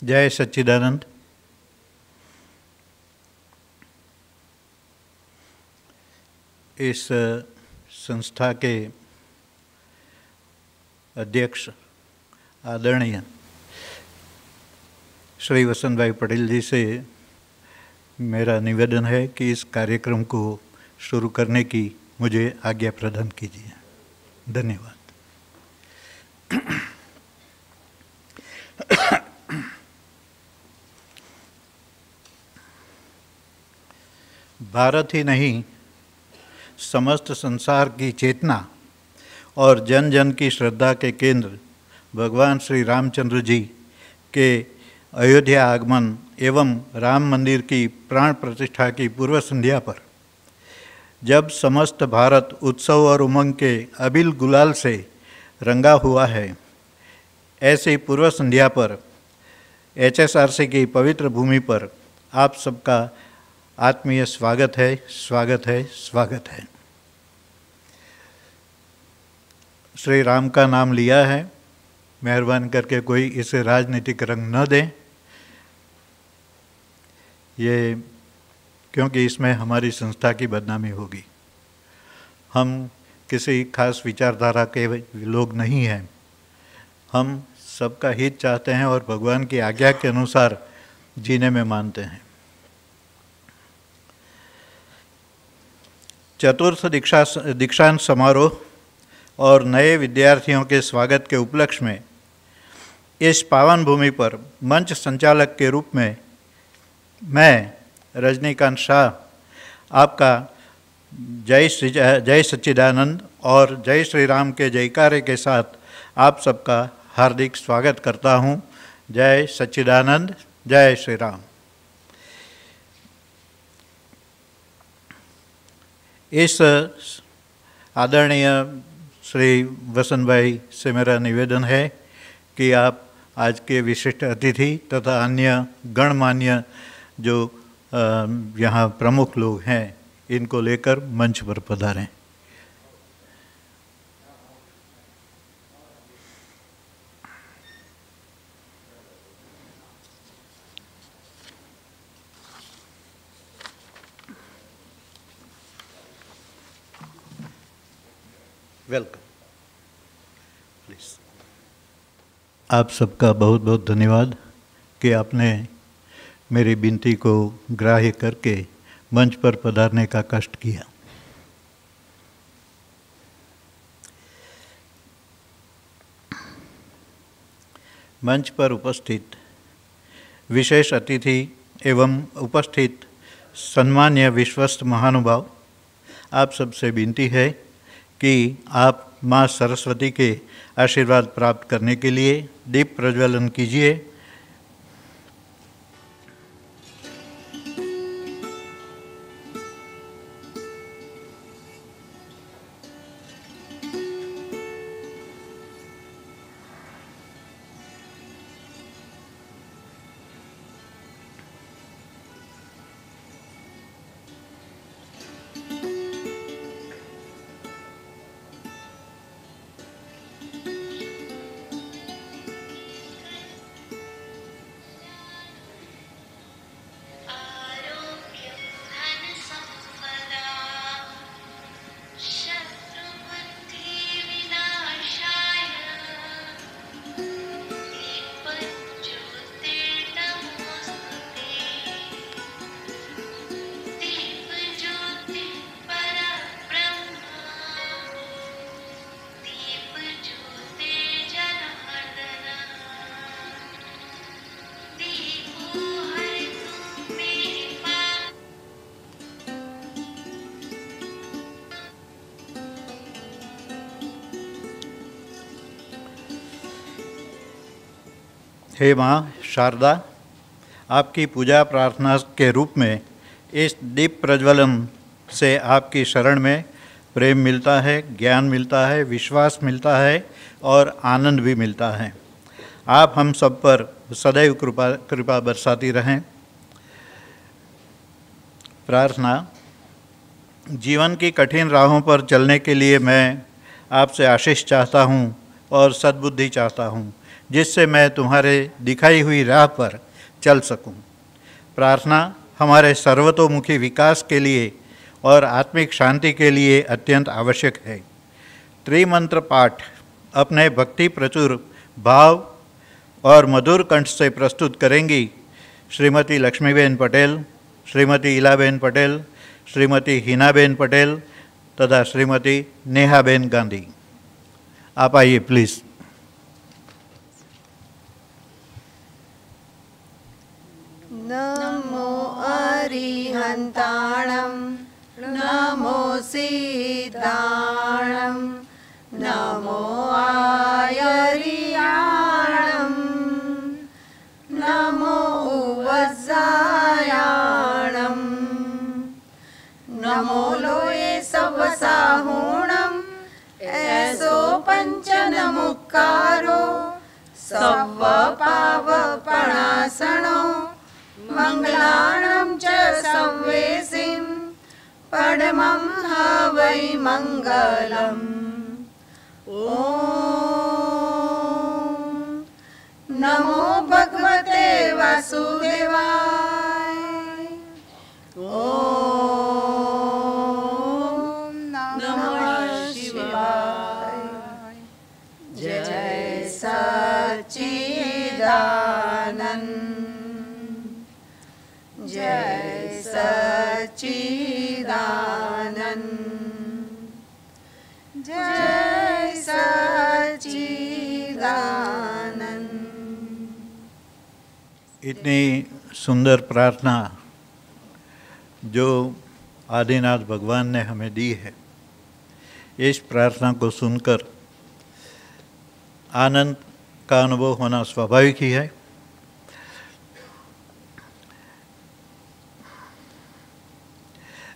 जय सच्चिदानंद। इस संस्था के अध्यक्ष आदरणीय श्री वसंत भाई पटेल जी से मेरा निवेदन है कि इस कार्यक्रम को शुरू करने की मुझे आज्ञा प्रदान कीजिए। धन्यवाद। भारत ही नहीं, समस्त संसार की चेतना और जन जन की श्रद्धा के केंद्र भगवान श्री रामचंद्र जी के अयोध्या आगमन एवं राम मंदिर की प्राण प्रतिष्ठा की पूर्व संध्या पर, जब समस्त भारत उत्सव और उमंग के अबिल गुलाल से रंगा हुआ है, ऐसी पूर्व संध्या पर HSRC की पवित्र भूमि पर आप सबका आत्मीय स्वागत है, स्वागत है, स्वागत है। श्री राम का नाम लिया है, मेहरबान करके कोई इसे राजनीतिक रंग न दें, ये क्योंकि इसमें हमारी संस्था की बदनामी होगी। हम किसी खास विचारधारा के लोग नहीं हैं, हम सबका हित चाहते हैं और भगवान की आज्ञा के अनुसार जीने में मानते हैं। चतुर्थ दीक्षांत समारोह और नए विद्यार्थियों के स्वागत के उपलक्ष्य में इस पावन भूमि पर मंच संचालक के रूप में मैं रजनीकांत शाह आपका जय सच्चिदानंद और जय श्री राम के जयकारे के साथ आप सबका हार्दिक स्वागत करता हूँ। जय सच्चिदानंद, जय श्री राम। इस आदरणीय श्री वसंत भाई से मेरा निवेदन है कि आप आज के विशिष्ट अतिथि तथा अन्य गणमान्य जो यहाँ प्रमुख लोग हैं, इनको लेकर मंच पर पधारें। Welcome, please. आप सबका बहुत बहुत धन्यवाद कि आपने मेरी विनती को ग्राह्य करके मंच पर पधारने का कष्ट किया। मंच पर उपस्थित विशेष अतिथि एवं उपस्थित सम्मान्य विश्वस्त महानुभाव, आप सबसे विनती है कि आप माँ सरस्वती के आशीर्वाद प्राप्त करने के लिए दीप प्रज्वलन कीजिए। हे माँ शारदा, आपकी पूजा प्रार्थना के रूप में इस दीप प्रज्वलन से आपकी शरण में प्रेम मिलता है, ज्ञान मिलता है, विश्वास मिलता है और आनंद भी मिलता है। आप हम सब पर सदैव कृपा बरसाती रहें। प्रार्थना। जीवन की कठिन राहों पर चलने के लिए मैं आपसे आशीष चाहता हूँ और सद्बुद्धि चाहता हूँ। जिससे मैं तुम्हारे दिखाई हुई राह पर चल सकूं। प्रार्थना हमारे सर्वतोमुखी विकास के लिए और आत्मिक शांति के लिए अत्यंत आवश्यक है। त्रिमंत्र पाठ अपने भक्ति प्रचुर भाव और मधुर कंठ से प्रस्तुत करेंगी श्रीमती लक्ष्मीबेन पटेल, श्रीमती इलाबेन पटेल, श्रीमती हिनाबेन पटेल तथा श्रीमती नेहाबेन गांधी। आप आइए प्लीज़। नमो अरिहन्ताणं नमो सिद्धाणं नमो आयर्याणं नमो उवज्जायाणं नमो लोये सवसाहुणं ऐसो पंचनमुक्कारो सवपावपणासनो मंगलाणं च संवेसिं परमं हवै मंगलम्। ॐ नमो भगवते वासुदेवाय। ॐ नमः शिवाय। जय सच्चिदानंद, जय सच्चिदानंद, जय सच्चिदानंद। इतनी सुंदर प्रार्थना जो आदिनाथ भगवान ने हमें दी है, इस प्रार्थना को सुनकर आनंद का अनुभव होना स्वाभाविक ही है।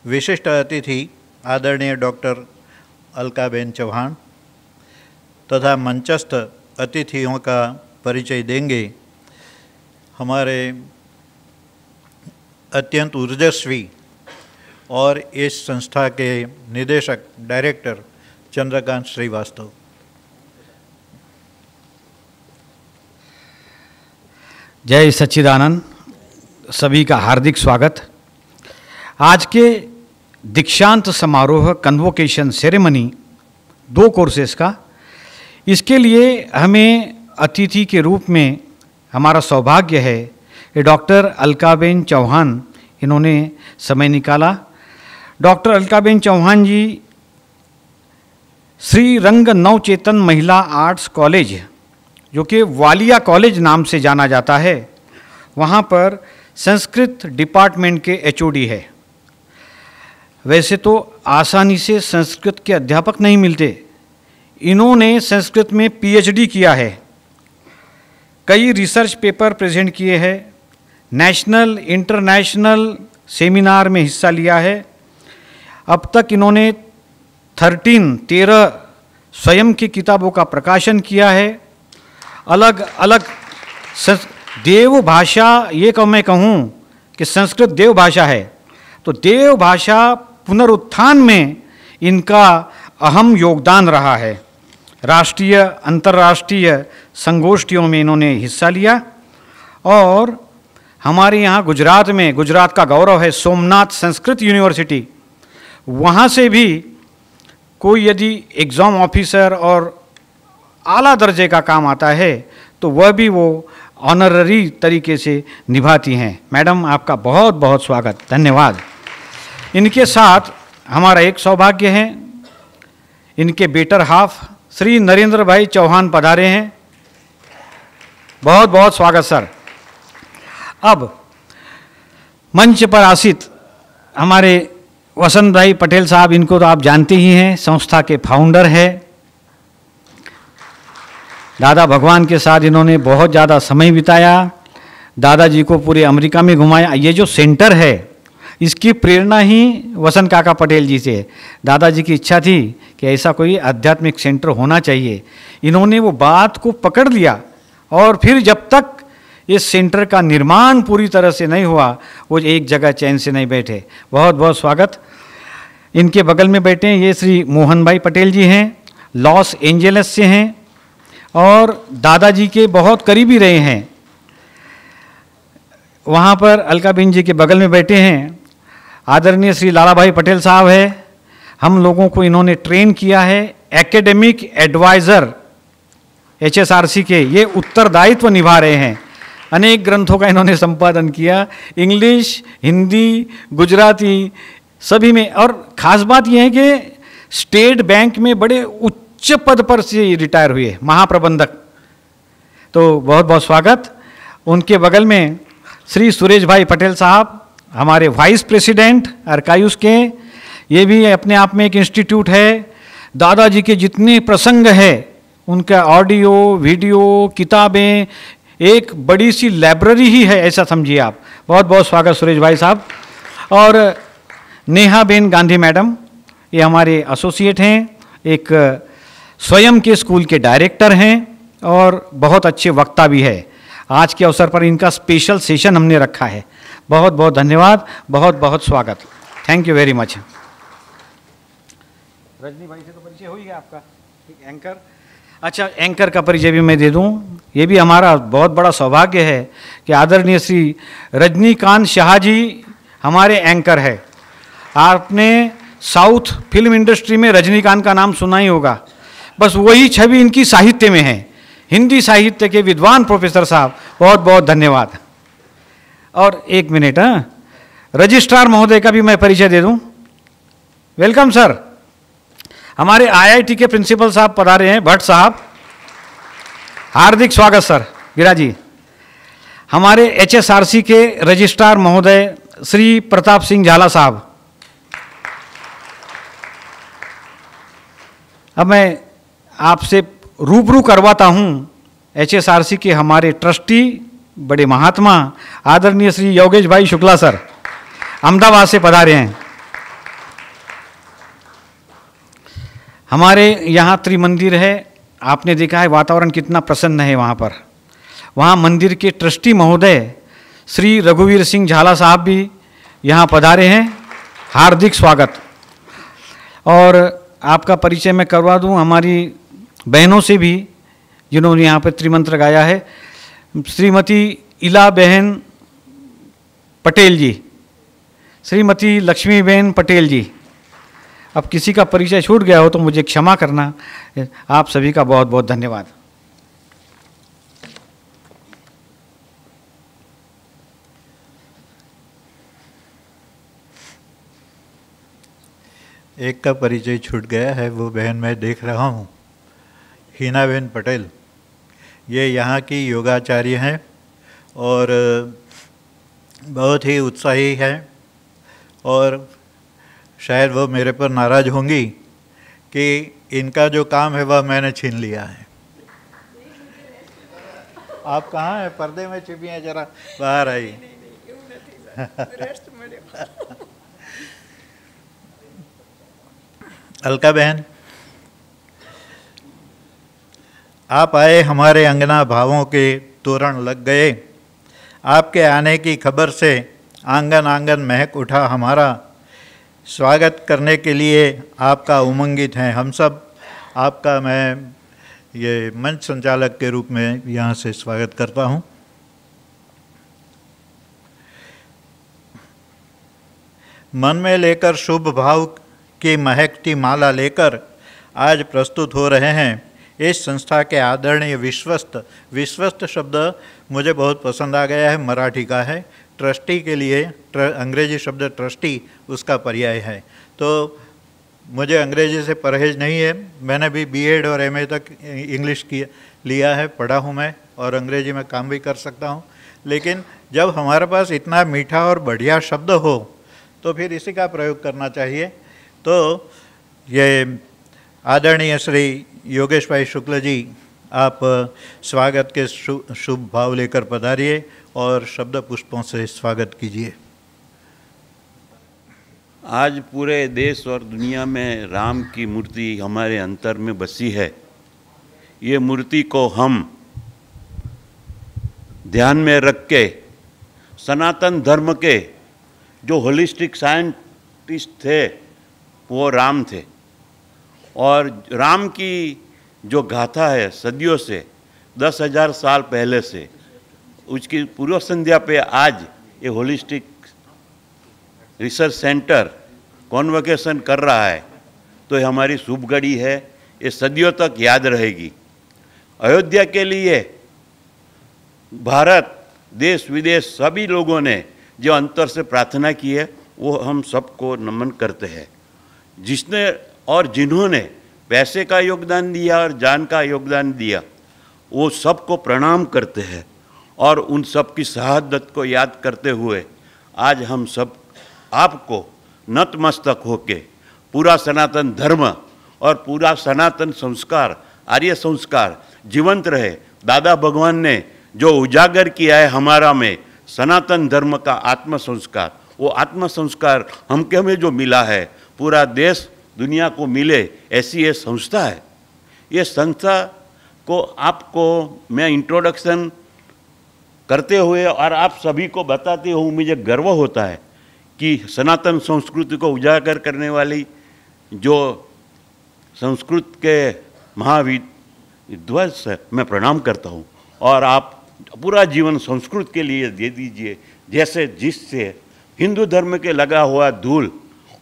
विशिष्ट अतिथि आदरणीय डॉक्टर अलकाबेन चौहान तथा मंचस्थ अतिथियों का परिचय देंगे हमारे अत्यंत ऊर्जस्वी और इस संस्था के निदेशक डायरेक्टर चंद्रकांत श्रीवास्तव। जय सच्चिदानंद, सभी का हार्दिक स्वागत। आज के दीक्षांत समारोह कन्वोकेशन सेरेमनी 2 कोर्सेज का, इसके लिए हमें अतिथि के रूप में हमारा सौभाग्य है कि डॉक्टर अलकाबेन चौहान इन्होंने समय निकाला। डॉक्टर अलकाबेन चौहान जी श्री रंग नवचेतन महिला आर्ट्स कॉलेज, जो कि वालिया कॉलेज नाम से जाना जाता है, वहाँ पर संस्कृत डिपार्टमेंट के एचओडी है। वैसे तो आसानी से संस्कृत के अध्यापक नहीं मिलते, इन्होंने संस्कृत में पीएचडी किया है, कई रिसर्च पेपर प्रेजेंट किए हैं, नेशनल इंटरनेशनल सेमिनार में हिस्सा लिया है। अब तक इन्होंने 13 स्वयं की किताबों का प्रकाशन किया है। अलग अलग देव भाषा, ये मैं कहूँ कि संस्कृत देव भाषा है, तो देव भाषा पुनरुत्थान में इनका अहम योगदान रहा है। राष्ट्रीय अंतर्राष्ट्रीय संगोष्ठियों में इन्होंने हिस्सा लिया और हमारे यहाँ गुजरात में, गुजरात का गौरव है सोमनाथ संस्कृत यूनिवर्सिटी, वहाँ से भी कोई यदि एग्ज़ाम ऑफिसर और आला दर्जे का काम आता है तो वह भी वो ऑनररी तरीके से निभाती हैं। मैडम, आपका बहुत बहुत स्वागत, धन्यवाद। इनके साथ हमारा एक सौभाग्य है, इनके बेटर हाफ श्री नरेंद्र भाई चौहान पधारे हैं। बहुत बहुत स्वागत सर। अब मंच पर आसीत हमारे वसंत भाई पटेल साहब, इनको तो आप जानते ही हैं, संस्था के फाउंडर है। दादा भगवान के साथ इन्होंने बहुत ज़्यादा समय बिताया, दादाजी को पूरे अमेरिका में घुमाया। ये जो सेंटर है इसकी प्रेरणा ही वसंत काका पटेल जी से है। दादाजी की इच्छा थी कि ऐसा कोई आध्यात्मिक सेंटर होना चाहिए, इन्होंने वो बात को पकड़ लिया और फिर जब तक इस सेंटर का निर्माण पूरी तरह से नहीं हुआ वो एक जगह चैन से नहीं बैठे। बहुत बहुत स्वागत। इनके बगल में बैठे हैं ये श्री मोहन भाई पटेल जी हैं, लॉस एंजल्स से हैं और दादाजी के बहुत करीबी रहे हैं। वहाँ पर अलकाबेन जी के बगल में बैठे हैं आदरणीय श्री लाला भाई पटेल साहब है। हम लोगों को इन्होंने ट्रेन किया है, एकेडमिक एडवाइज़र HSRC के ये उत्तरदायित्व निभा रहे हैं। अनेक ग्रंथों का इन्होंने संपादन किया, इंग्लिश, हिंदी, गुजराती सभी में। और ख़ास बात यह है कि स्टेट बैंक में बड़े उच्च पद पर से रिटायर हुए, महाप्रबंधक। तो बहुत बहुत स्वागत। उनके बगल में श्री सुरेश भाई पटेल साहब, हमारे वाइस प्रेसिडेंट आर्काइव्स के। ये भी अपने आप में एक इंस्टीट्यूट है। दादाजी के जितने प्रसंग है उनका ऑडियो, वीडियो, किताबें, एक बड़ी सी लाइब्रेरी ही है, ऐसा समझिए आप। बहुत बहुत स्वागत सुरेश भाई साहब। और नेहा बेन गांधी मैडम, ये हमारे एसोसिएट हैं, एक स्वयं के स्कूल के डायरेक्टर हैं और बहुत अच्छे वक्ता भी है। आज के अवसर पर इनका स्पेशल सेशन हमने रखा है। बहुत बहुत धन्यवाद, बहुत बहुत स्वागत। Thank you very much. Rajni भाई से तो परिचय हो ही गया आपका, एक एंकर। अच्छा, एंकर का परिचय भी मैं दे दूं। ये भी हमारा बहुत बड़ा सौभाग्य है कि आदरणीय श्री रजनीकांत शाह जी हमारे एंकर है। आपने साउथ फिल्म इंडस्ट्री में रजनीकांत का नाम सुना ही होगा, बस वही छवि इनकी साहित्य में है। हिंदी साहित्य के विद्वान प्रोफेसर साहब, बहुत बहुत धन्यवाद। और एक मिनट, रजिस्ट्रार महोदय का भी मैं परिचय दे दूं। Welcome sir. हमारे IIT के प्रिंसिपल साहब पधारे हैं, भट्ट साहब, हार्दिक स्वागत सर। गिरा जी। हमारे HSRC के रजिस्ट्रार महोदय श्री प्रताप सिंह झाला साहब। अब मैं आपसे रूबरू करवाता हूं HSRC के हमारे ट्रस्टी, बड़े महात्मा आदरणीय श्री योगेश भाई शुक्ला सर, अहमदाबाद से पधारे हैं। हमारे यहाँ त्रिमंदिर है, आपने देखा है वातावरण कितना प्रसन्न है वहाँ पर। वहाँ मंदिर के ट्रस्टी महोदय श्री रघुवीर सिंह झाला साहब भी यहाँ पधारे हैं, हार्दिक स्वागत। और आपका परिचय मैं करवा दूँ हमारी बहनों से भी जिन्होंने यहाँ पर त्रिमंत्र गाया है। श्रीमती इला बहन पटेल जी, श्रीमती लक्ष्मी बहन पटेल जी। अब किसी का परिचय छूट गया हो तो मुझे क्षमा करना। आप सभी का बहुत बहुत धन्यवाद। एक का परिचय छूट गया है, वो बहन मैं देख रहा हूँ, हिना बहन पटेल। ये यहाँ की योगाचार्य हैं और बहुत ही उत्साही हैं। और शायद वो मेरे पर नाराज़ होंगी कि इनका जो काम है वह मैंने छीन लिया है। आप कहाँ हैं? पर्दे में छिपी हैं, जरा बाहर आई। अलका बहन, आप आए, हमारे अंगना भावों के तोरण लग गए। आपके आने की खबर से आंगन आंगन महक उठा हमारा। स्वागत करने के लिए आपका उमंगित हैं हम सब। आपका मैं ये मंच संचालक के रूप में यहाँ से स्वागत करता हूँ। मन में लेकर शुभ भाव की महकती माला लेकर आज प्रस्तुत हो रहे हैं इस संस्था के आदरणीय विश्वस्त। विश्वस्त शब्द मुझे बहुत पसंद आ गया है, मराठी का है। ट्रस्टी के लिए अंग्रेजी शब्द ट्रस्टी उसका पर्याय है। तो मुझे अंग्रेजी से परहेज नहीं है। मैंने भी BEd और MA तक इंग्लिश लिया है, पढ़ा हूँ मैं, और अंग्रेजी में काम भी कर सकता हूँ। लेकिन जब हमारे पास इतना मीठा और बढ़िया शब्द हो तो फिर इसी का प्रयोग करना चाहिए। तो ये आदरणीय श्री योगेश भाई शुक्ल जी, आप स्वागत के शुभ भाव लेकर पधारिए और शब्द पुष्पों से स्वागत कीजिए। आज पूरे देश और दुनिया में राम की मूर्ति हमारे अंतर में बसी है। ये मूर्ति को हम ध्यान में रख के सनातन धर्म के जो होलिस्टिक साइंटिस्ट थे वो राम थे, और राम की जो गाथा है सदियों से, 10,000 साल पहले से, उसकी पूर्व संध्या पे आज ये होलिस्टिक रिसर्च सेंटर कॉन्वोकेशन कर रहा है, तो ये हमारी शुभ घड़ी है, ये सदियों तक याद रहेगी। अयोध्या के लिए भारत, देश विदेश सभी लोगों ने जो अंतर से प्रार्थना की है, वो हम सबको नमन करते हैं। जिसने और जिन्होंने पैसे का योगदान दिया और जान का योगदान दिया, वो सबको प्रणाम करते हैं। और उन सब की शहादत को याद करते हुए आज हम सब आपको नतमस्तक होके पूरा सनातन धर्म और पूरा सनातन संस्कार, आर्य संस्कार जीवंत रहे। दादा भगवान ने जो उजागर किया है हमारा में सनातन धर्म का आत्म संस्कार, वो आत्म संस्कार हमें जो मिला है, पूरा देश दुनिया को मिले, ऐसी ये संस्था है। ये संस्था को आपको मैं इंट्रोडक्शन करते हुए और आप सभी को बताते हुए मुझे गर्व होता है कि सनातन संस्कृति को उजागर करने वाली जो संस्कृत के महाविद्वांस है, मैं प्रणाम करता हूँ। और आप पूरा जीवन संस्कृत के लिए दे दीजिए, जैसे जिससे हिंदू धर्म के लगा हुआ धूल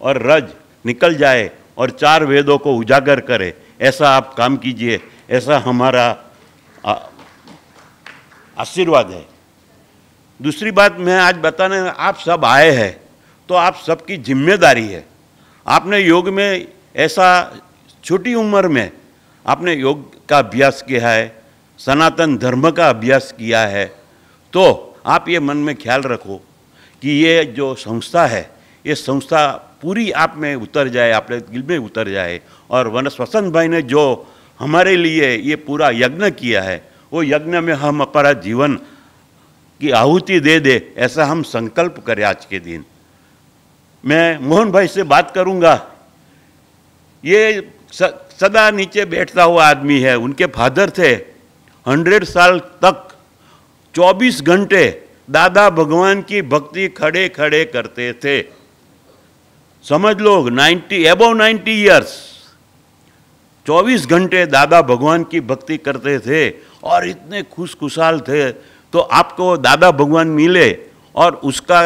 और रज निकल जाए और 4 वेदों को उजागर करे, ऐसा आप काम कीजिए, ऐसा हमारा आशीर्वाद है। दूसरी बात मैं आज बताने, आप सब आए हैं तो आप सबकी जिम्मेदारी है। आपने योग में ऐसा छोटी उम्र में आपने योग का अभ्यास किया है, सनातन धर्म का अभ्यास किया है, तो आप ये मन में ख्याल रखो कि ये जो संस्था है, ये संस्था पूरी आप में उतर जाए, आपके दिल में उतर जाए। और वसंत भाई ने जो हमारे लिए ये पूरा यज्ञ किया है, वो यज्ञ में हम अपना जीवन की आहुति दे दे, ऐसा हम संकल्प करें आज के दिन। मैं मोहन भाई से बात करूंगा। ये सदा नीचे बैठता हुआ आदमी है, उनके फादर थे 100 साल तक 24 घंटे दादा भगवान की भक्ति खड़े खड़े करते थे। समझ लो, 90 ईयर्स 24 घंटे दादा भगवान की भक्ति करते थे और इतने खुशखुशाल थे। तो आपको दादा भगवान मिले और उसका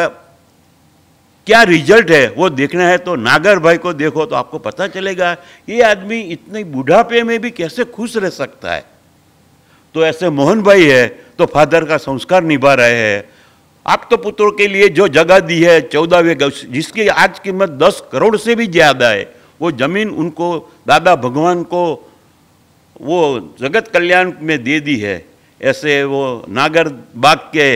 क्या रिजल्ट है वो देखना है तो नागर भाई को देखो, तो आपको पता चलेगा ये आदमी इतने बुढ़ापे में भी कैसे खुश रह सकता है। तो ऐसे मोहन भाई है तो फादर का संस्कार निभा रहे हैं। आप तो पुत्रों के लिए जो जगह दी है 14वें गज, जिसकी आज कीमत 10 करोड़ से भी ज़्यादा है, वो ज़मीन उनको दादा भगवान को वो जगत कल्याण में दे दी है। ऐसे वो नागर बाग के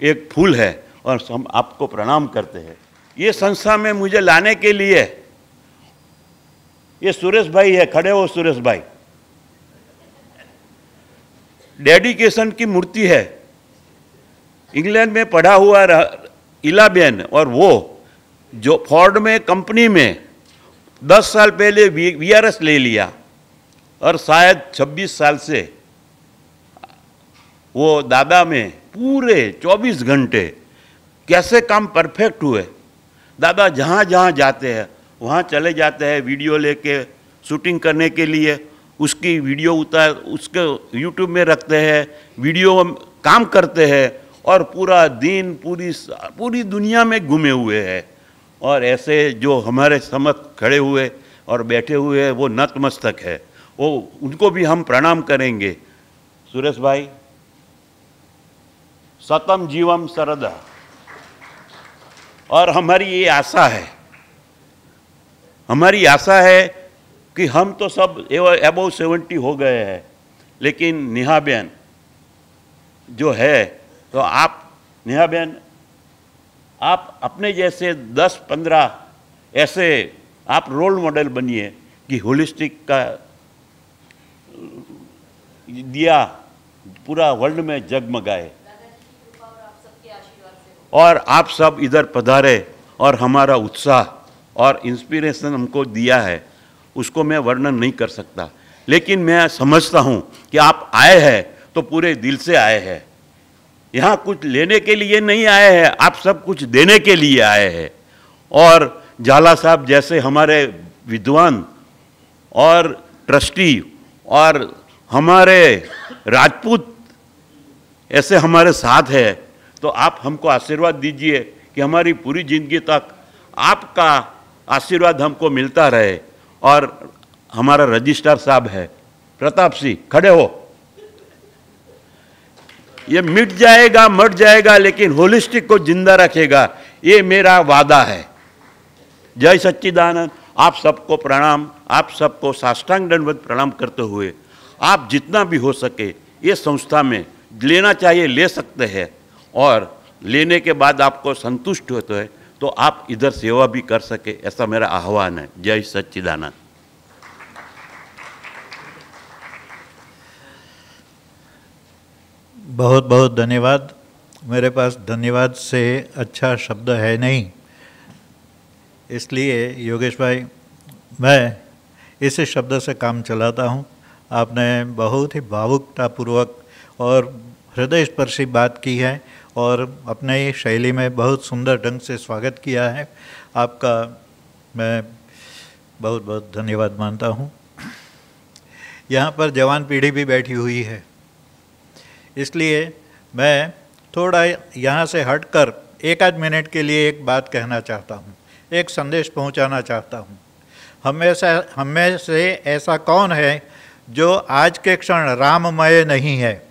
एक फूल है और हम आपको प्रणाम करते हैं। ये संस्था में मुझे लाने के लिए ये सुरेश भाई है, खड़े हो सुरेश भाई। डेडिकेशन की मूर्ति है, इंग्लैंड में पढ़ा हुआ इलाबेन, और वो जो फोर्ड में कंपनी में 10 साल पहले VRS ले लिया और शायद 26 साल से वो दादा में पूरे 24 घंटे कैसे काम परफेक्ट हुए। दादा जहाँ जहाँ जाते हैं वहाँ चले जाते हैं वीडियो लेके शूटिंग करने के लिए, उसकी वीडियो उसके YouTube में रखते हैं, वीडियो काम करते हैं और पूरा दिन पूरी दुनिया में घूमे हुए हैं। और ऐसे जो हमारे समक्ष खड़े हुए और बैठे हुए हैं वो नतमस्तक है, वो उनको भी हम प्रणाम करेंगे। सुरेश भाई, सतम जीवम सरदा। और हमारी ये आशा है कि हम तो सब अबव 70 हो गए हैं, लेकिन नेहा बहन जो है, तो आप नेहा बहन आप अपने जैसे 10-15 ऐसे आप रोल मॉडल बनिए कि होलिस्टिक का दिया पूरा वर्ल्ड में जगमगाए। और आप सब इधर पधारे और हमारा उत्साह और इंस्पिरेशन हमको दिया है, उसको मैं वर्णन नहीं कर सकता। लेकिन मैं समझता हूँ कि आप आए हैं तो पूरे दिल से आए हैं, यहाँ कुछ लेने के लिए नहीं आए हैं, आप सब कुछ देने के लिए आए हैं। और झाला साहब जैसे हमारे विद्वान और ट्रस्टी और हमारे राजपूत ऐसे हमारे साथ है, तो आप हमको आशीर्वाद दीजिए कि हमारी पूरी जिंदगी तक आपका आशीर्वाद हमको मिलता रहे। और हमारा रजिस्ट्रार साहब है प्रताप सिंह, खड़े हो। ये मिट जाएगा मट जाएगा लेकिन होलिस्टिक को जिंदा रखेगा, ये मेरा वादा है। जय सच्चिदानंद। आप सबको प्रणाम, आप सबको साष्टांग दंडवत प्रणाम करते हुए आप जितना भी हो सके ये संस्था में लेना चाहिए, ले सकते हैं, और लेने के बाद आपको संतुष्ट होते हैं तो आप इधर सेवा भी कर सके, ऐसा मेरा आह्वान है। जय सच्चिदानंद। बहुत बहुत धन्यवाद। मेरे पास धन्यवाद से अच्छा शब्द है नहीं, इसलिए योगेश भाई मैं इस शब्द से काम चलाता हूँ। आपने बहुत ही भावुकतापूर्वक और हृदय स्पर्शी बात की है और अपने शैली में बहुत सुंदर ढंग से स्वागत किया है। आपका मैं बहुत बहुत धन्यवाद मानता हूँ। यहाँ पर जवान पीढ़ी भी बैठी हुई है, इसलिए मैं थोड़ा यहाँ से हटकर एक आध मिनट के लिए एक बात कहना चाहता हूँ, एक संदेश पहुँचाना चाहता हूँ। हमें से ऐसा कौन है जो आज के क्षण राममय नहीं है?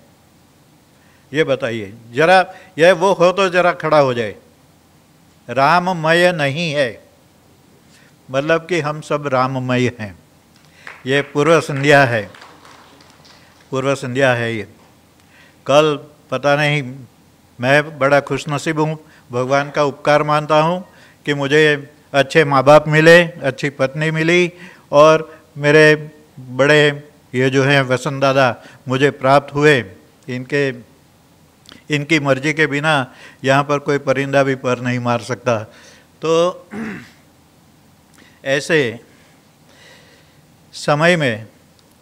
ये बताइए जरा, यह वो हो तो जरा खड़ा हो जाए। राममय नहीं है मतलब कि हम सब राममय हैं। ये पूर्व संध्या है, पूर्व संध्या है। ये कल पता नहीं, मैं बड़ा खुशनसीब हूँ, भगवान का उपकार मानता हूँ कि मुझे अच्छे माँ बाप मिले, अच्छी पत्नी मिली और मेरे बड़े ये जो हैं वसंत दादा मुझे प्राप्त हुए। इनकी मर्जी के बिना यहाँ पर कोई परिंदा भी पर नहीं मार सकता। तो ऐसे समय में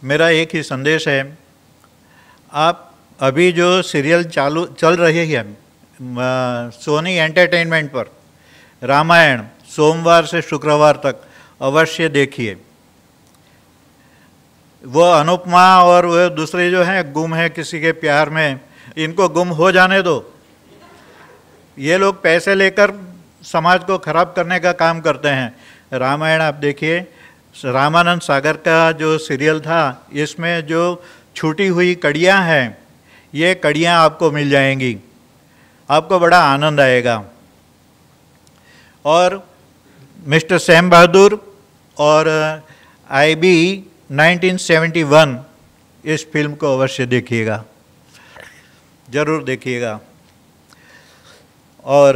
मेरा एक ही संदेश है, आप अभी जो सीरियल चल रही है सोनी एंटरटेनमेंट पर, रामायण, सोमवार से शुक्रवार तक अवश्य देखिए। वो अनुपमा और वो दूसरे जो हैं गुम है किसी के प्यार में, इनको गुम हो जाने दो। ये लोग पैसे लेकर समाज को खराब करने का काम करते हैं। रामायण आप देखिए, रामानंद सागर का जो सीरियल था, इसमें जो छूटी हुई कड़ियाँ हैं, ये कड़ियाँ आपको मिल जाएंगी, आपको बड़ा आनंद आएगा। और मिस्टर सैम बहादुर और IB 1971 इस फिल्म को अवश्य देखिएगा, ज़रूर देखिएगा। और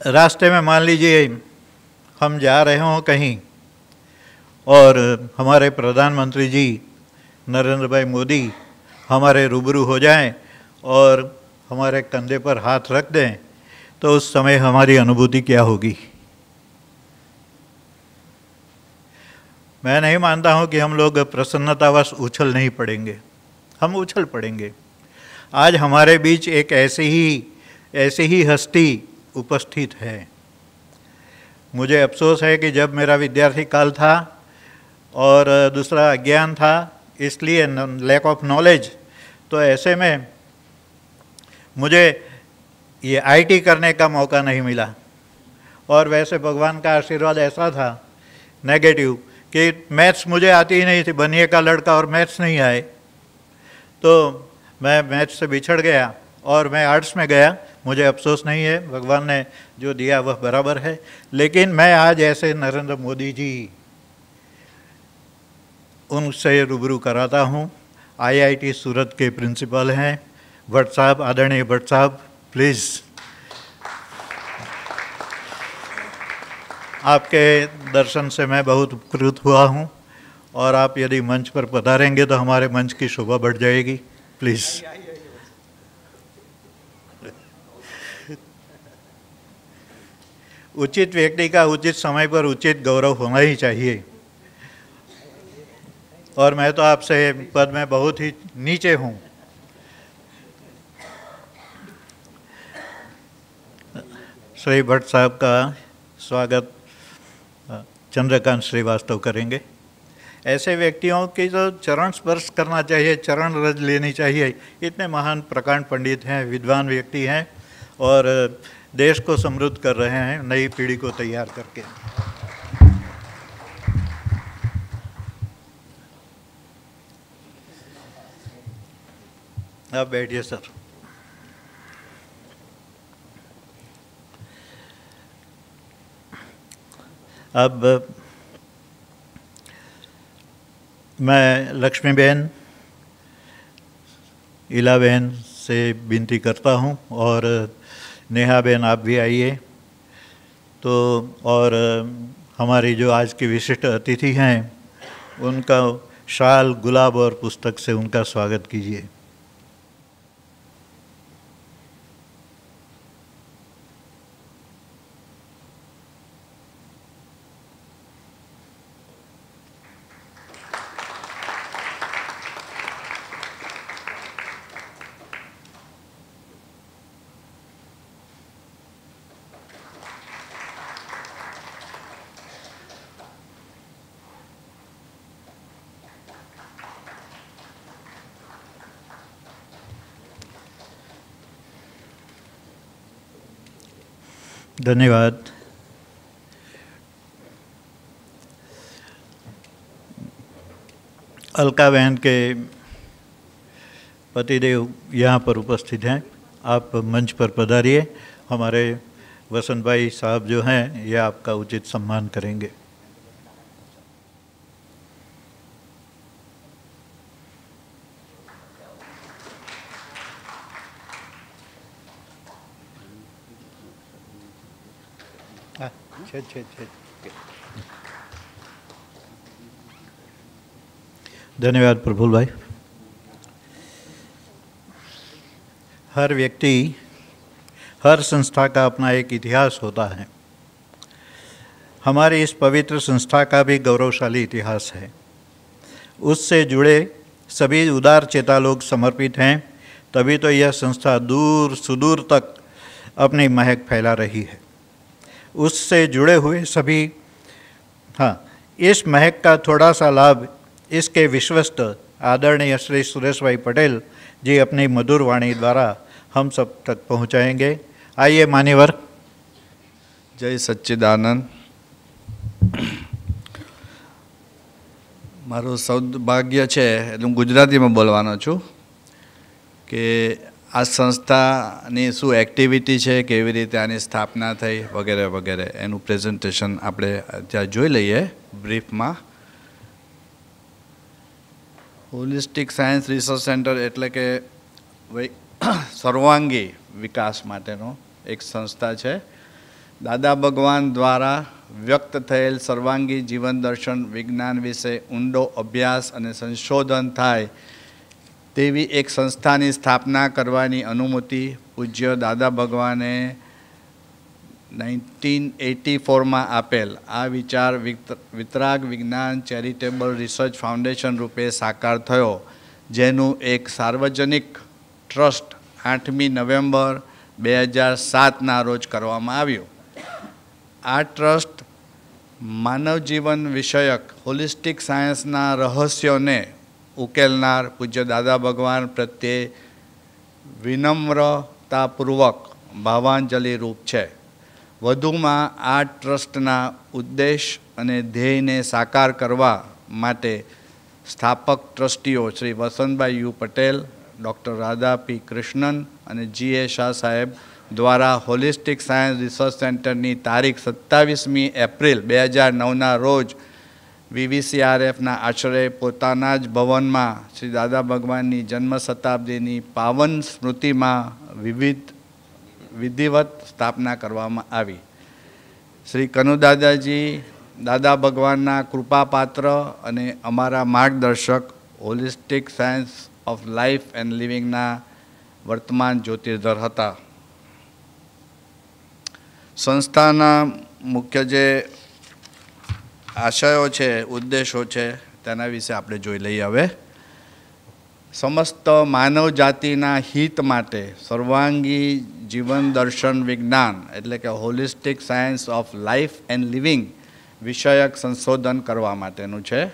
रास्ते में मान लीजिए हम जा रहे हों कहीं और हमारे प्रधानमंत्री जी नरेंद्र भाई मोदी हमारे रूबरू हो जाएं और हमारे कंधे पर हाथ रख दें, तो उस समय हमारी अनुभूति क्या होगी? मैं नहीं मानता हूं कि हम लोग प्रसन्नतावश उछल नहीं पड़ेंगे, हम उछल पड़ेंगे। आज हमारे बीच एक ऐसी ही हस्ती उपस्थित है। मुझे अफसोस है कि जब मेरा विद्यार्थी काल था और दूसरा अज्ञान था, इसलिए लैक ऑफ नॉलेज, तो ऐसे में मुझे ये IT करने का मौका नहीं मिला। और वैसे भगवान का आशीर्वाद ऐसा था नेगेटिव कि मैथ्स मुझे आती ही नहीं थी, बनिए का लड़का और मैथ्स नहीं आए, तो मैं मैथ्स से बिछड़ गया और मैं आर्ट्स में गया। मुझे अफसोस नहीं है, भगवान ने जो दिया वह बराबर है। लेकिन मैं आज ऐसे नरेंद्र मोदी जी उनसे रूबरू कराता हूँ। IIT सूरत के प्रिंसिपल हैं भट्ट साहब, आदरणीय भट्ट साहब, प्लीज़ आपके दर्शन से मैं बहुत उपकृत हुआ हूँ और आप यदि मंच पर पधारेंगे तो हमारे मंच की शोभा बढ़ जाएगी। प्लीज़। उचित व्यक्ति का उचित समय पर उचित गौरव होना ही चाहिए। और मैं तो आपसे पद में बहुत ही नीचे हूँ। श्री भट्ट साहब का स्वागत चंद्रकांत श्रीवास्तव करेंगे। ऐसे व्यक्तियों की तो चरण स्पर्श करना चाहिए, चरण रज लेनी चाहिए। इतने महान प्रकांड पंडित हैं, विद्वान व्यक्ति हैं और देश को समृद्ध कर रहे हैं नई पीढ़ी को तैयार करके। आप बैठिए सर। अब मैं लक्ष्मीबेन, इलाबेन से विनती करता हूं और नेहा बेन आप भी आइए। तो और हमारी जो आज की विशिष्ट अतिथि हैं उनका शाल, गुलाब और पुस्तक से उनका स्वागत कीजिए। धन्यवाद। अलका बहन के पतिदेव यहाँ पर उपस्थित हैं, आप मंच पर पधारिए। हमारे वसंत भाई साहब जो हैं ये आपका उचित सम्मान करेंगे। धन्यवाद प्रफुल्ल भाई। हर व्यक्ति, हर संस्था का अपना एक इतिहास होता है। हमारी इस पवित्र संस्था का भी गौरवशाली इतिहास है। उससे जुड़े सभी उदार चेता लोग समर्पित हैं, तभी तो यह संस्था दूर सुदूर तक अपनी महक फैला रही है। उससे जुड़े हुए सभी, इस महक का थोड़ा सा लाभ इसके विश्वस्त आदरणीय श्री सुरेश भाई पटेल जी अपनी मधुर वाणी द्वारा हम सब तक पहुंचाएंगे। आइए मान्यवर। जय सच्चिदानंद। मारू सौभाग्य है हूँ गुजराती में बोलवानो छूँ कि आ संस्थानी शू एक्टिविटी है, केवी रीते आनी स्थापना थई वगैरह वगैरह एनु प्रेजेंटेशन आपणे त्यां जोई लईए ब्रीफ में। होलिस्टिक सायंस रिसर्च सेंटर एटले के सर्वांगी विकास माटेनो एक संस्था है। दादा भगवान द्वारा व्यक्त थयेल सर्वांगी जीवन दर्शन विज्ञान विषे ऊंडो अभ्यास अने संशोधन थाय तेवी एक संस्थानी स्थापना करवानी अनुमति पूज्य दादा भगवाने 1984 में आपेल। आ विचार वितराग विज्ञान चेरिटेबल रिसर्च फाउंडेशन रूपे साकार थयो, जेनु एक सार्वजनिक ट्रस्ट 8 नवेम्बर 2007 ना रोज करवामां आव्यो। आ ट्रस्ट मानव जीवन विषयक होलिस्टिक सायंसना रहस्योने उकेलनार पूज्य दादा भगवान प्रत्ये विनम्रतापूर्वक भावांजलि रूप है। वधुमां आ ट्रस्टना उद्देश्य अने ध्येयने साकार करवा माटे स्थापक ट्रस्टीओ Shri Vasantbhai U Patel, doctor Radha P Krishnan अने जी.ए. शाह साहेब द्वारा होलिस्टिक सायंस रिसर्च सेंटरनी तारीख 27 एप्रिल 2009 ना रोज VVCRF ना आश्रय पोताना ज भवन में श्री दादा भगवान जन्म शताब्दी पावन स्मृति में विधिवत स्थापना करवामां आवी। श्री कनुदादाजी दादा भगवान कृपा पात्र अने अमारा मार्गदर्शक holistic science of life and living ना वर्तमान ज्योतिर्धर हता। संस्थाना मुख्य जे आशयो छे, उद्देश्यो छे, तेना विषे आपणे जोई लईए। हवे समस्त मानव जातिना हित माटे सर्वांगी जीवन दर्शन विज्ञान एटले के holistic science of life and living विषयक संशोधन करवा माटेनुं छे।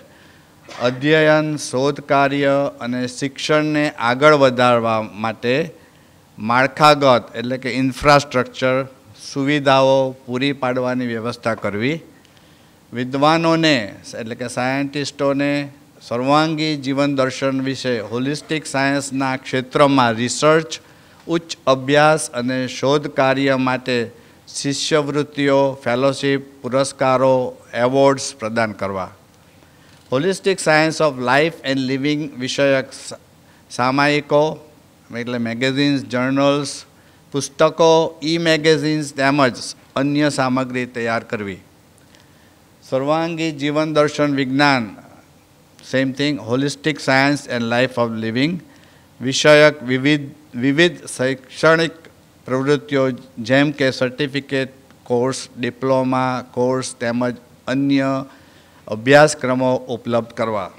અધ્યયન, શોધ કાર્ય અને શિક્ષણને આગળ વધારવા માટે માળખાગત એટલે કે ઇન્ફ્રાસ્ટ્રક્ચર સુવિધાઓ પૂરી પાડવાની વ્યવસ્થા કરવી, વિદ્વાનોને એટલે કે સાયન્ટિસ્ટોને સર્વાંગી જીવન દર્શન વિશે હોલિસ્ટિક સાયન્સના ક્ષેત્રમાં રિસર્ચ, ઉચ્ચ અભ્યાસ અને શોધ કાર્ય માટે શિષ્યવૃત્તિઓ, ફેલોશિપ, પુરસ્કારો, એવોર્ડ્સ પ્રદાન કરવા, holistic science of life and living વિષયક સામાયિકો એટલે મેગેઝિન્સ, જર્નલ્સ, પુસ્તકો, મેગેઝિન્સ તેમજ અન્ય સામગ્રી તૈયાર કરવી, સર્વાંગી જીવન દર્શન વિજ્ઞાન same thing, holistic science and life of living વિષયક વિવિધ શૈક્ષણિક પ્રવૃત્તિઓ જેમ કે સર્ટિફિકેટ કોર્સ, ડિપ્લોમા કોર્સ તેમજ અન્ય અભ્યાસક્રમો ઉપલબ્ધ કરવા,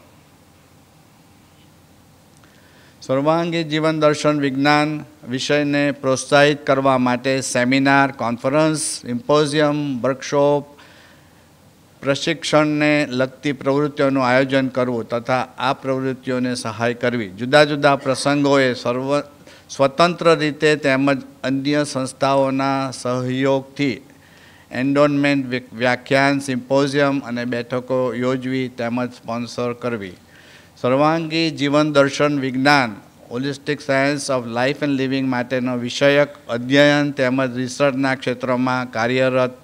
સર્વાંગી જીવન દર્શન વિજ્ઞાન વિષયને પ્રોત્સાહિત કરવા માટે સેમિનાર, કોન્ફરન્સ, સિમ્પોઝિયમ, વર્કશોપ, પ્રશિક્ષણને લગતી પ્રવૃત્તિઓનું આયોજન કરવું તથા આ પ્રવૃત્તિઓને સહાય કરવી, જુદા જુદા પ્રસંગોએ સ્વતંત્ર રીતે તેમજ અન્ય સંસ્થાઓના સહયોગથી એન્ડોનમેન્ટ વ્યાખ્યાન, સિમ્પોઝિયમ અને બેઠકો યોજવી તેમજ સ્પોન્સર કરવી, સર્વાંગી જીવન દર્શન વિજ્ઞાન holistic science of life and living માટેનો વિષયક અધ્યયન તેમજ રિસર્ચના ક્ષેત્રોમાં કાર્યરત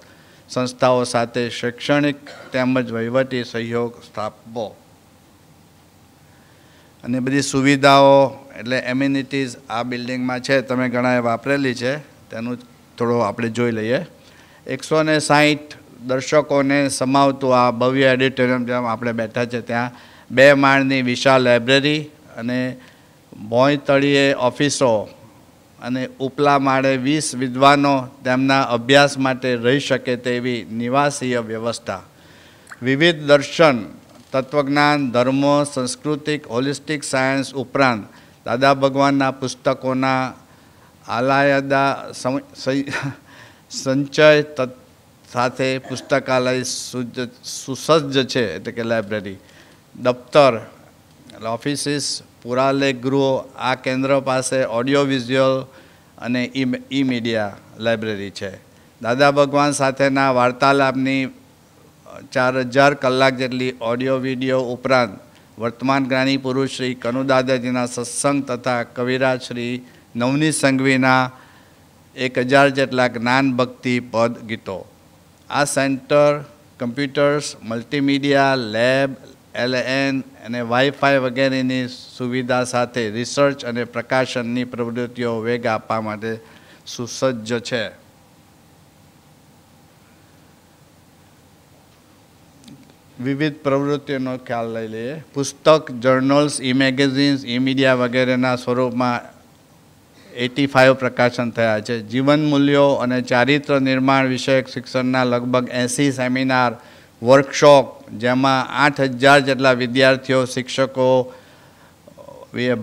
સંસ્થાઓ સાથે શૈક્ષણિક તેમજ વહીવટી સહયોગ સ્થાપવો અને બધી સુવિધાઓ એટલે એમ્યુનિટીઝ આ બિલ્ડિંગમાં છે, તમે ઘણાએ વાપરેલી છે, તેનું થોડું આપણે જોઈ લઈએ. 160 દર્શકોને સમાવતું આ ભવ્ય ઓડિટોરિયમ જેમ આપણે બેઠા છે ત્યાં 2 માળની વિશાળ લાઇબ્રેરી અને ભોંય તળિયે ઓફિસો અને ઉપલા માળે 20 વિદ્વાનો તેમના અભ્યાસ માટે રહી શકે તેવી નિવાસીય વ્યવસ્થા, વિવિધ દર્શન, તત્વજ્ઞાન, ધર્મો, સાંસ્કૃતિક, હોલિસ્ટિક સાયન્સ ઉપરાંત દાદા ભગવાનના પુસ્તકોના આલાયદા સંચય સાથે પુસ્તકાલય સુસજ્જ છે એટલે કે લાઇબ્રેરી, દફતર ઓફિસીસ, પુરાલેખ ગૃહો, આ કેન્દ્ર પાસે ઓડિયો વિઝ્યુઅલ અને મીડિયા લાઇબ્રેરી છે. દાદા ભગવાન સાથેના વાર્તાલાપની 4000 કલાક જેટલી ઓડિયો વિડીયો ઉપરાંત વર્તમાન જ્ઞાની પુરુષ શ્રી કનુદાદાજીના સત્સંગ તથા કવિરાજ શ્રી નવનીત સંઘવીના 1000 જેટલા જ્ઞાન ભક્તિ પદ ગીતો. આ centre computers, multimedia, lab, LAN અને વાઈફાઈ વગેરેની સુવિધા સાથે રિસર્ચ અને પ્રકાશનની પ્રવૃત્તિઓ વેગ આપવા માટે સુસજ્જ છે. વિવિધ પ્રવૃત્તિઓનો ખ્યાલ લઈ લઈએ. પુસ્તક, જર્નલ્સ, મેગેઝિન્સ, મીડિયા વગેરેના સ્વરૂપમાં 85 પ્રકાશન થયા છે. જીવન મૂલ્યો અને ચારિત્ર નિર્માણ વિષયક શિક્ષણના લગભગ 80 સેમિનાર, વર્કશોપ જેમાં 8000 જેટલા વિદ્યાર્થીઓ, શિક્ષકોએ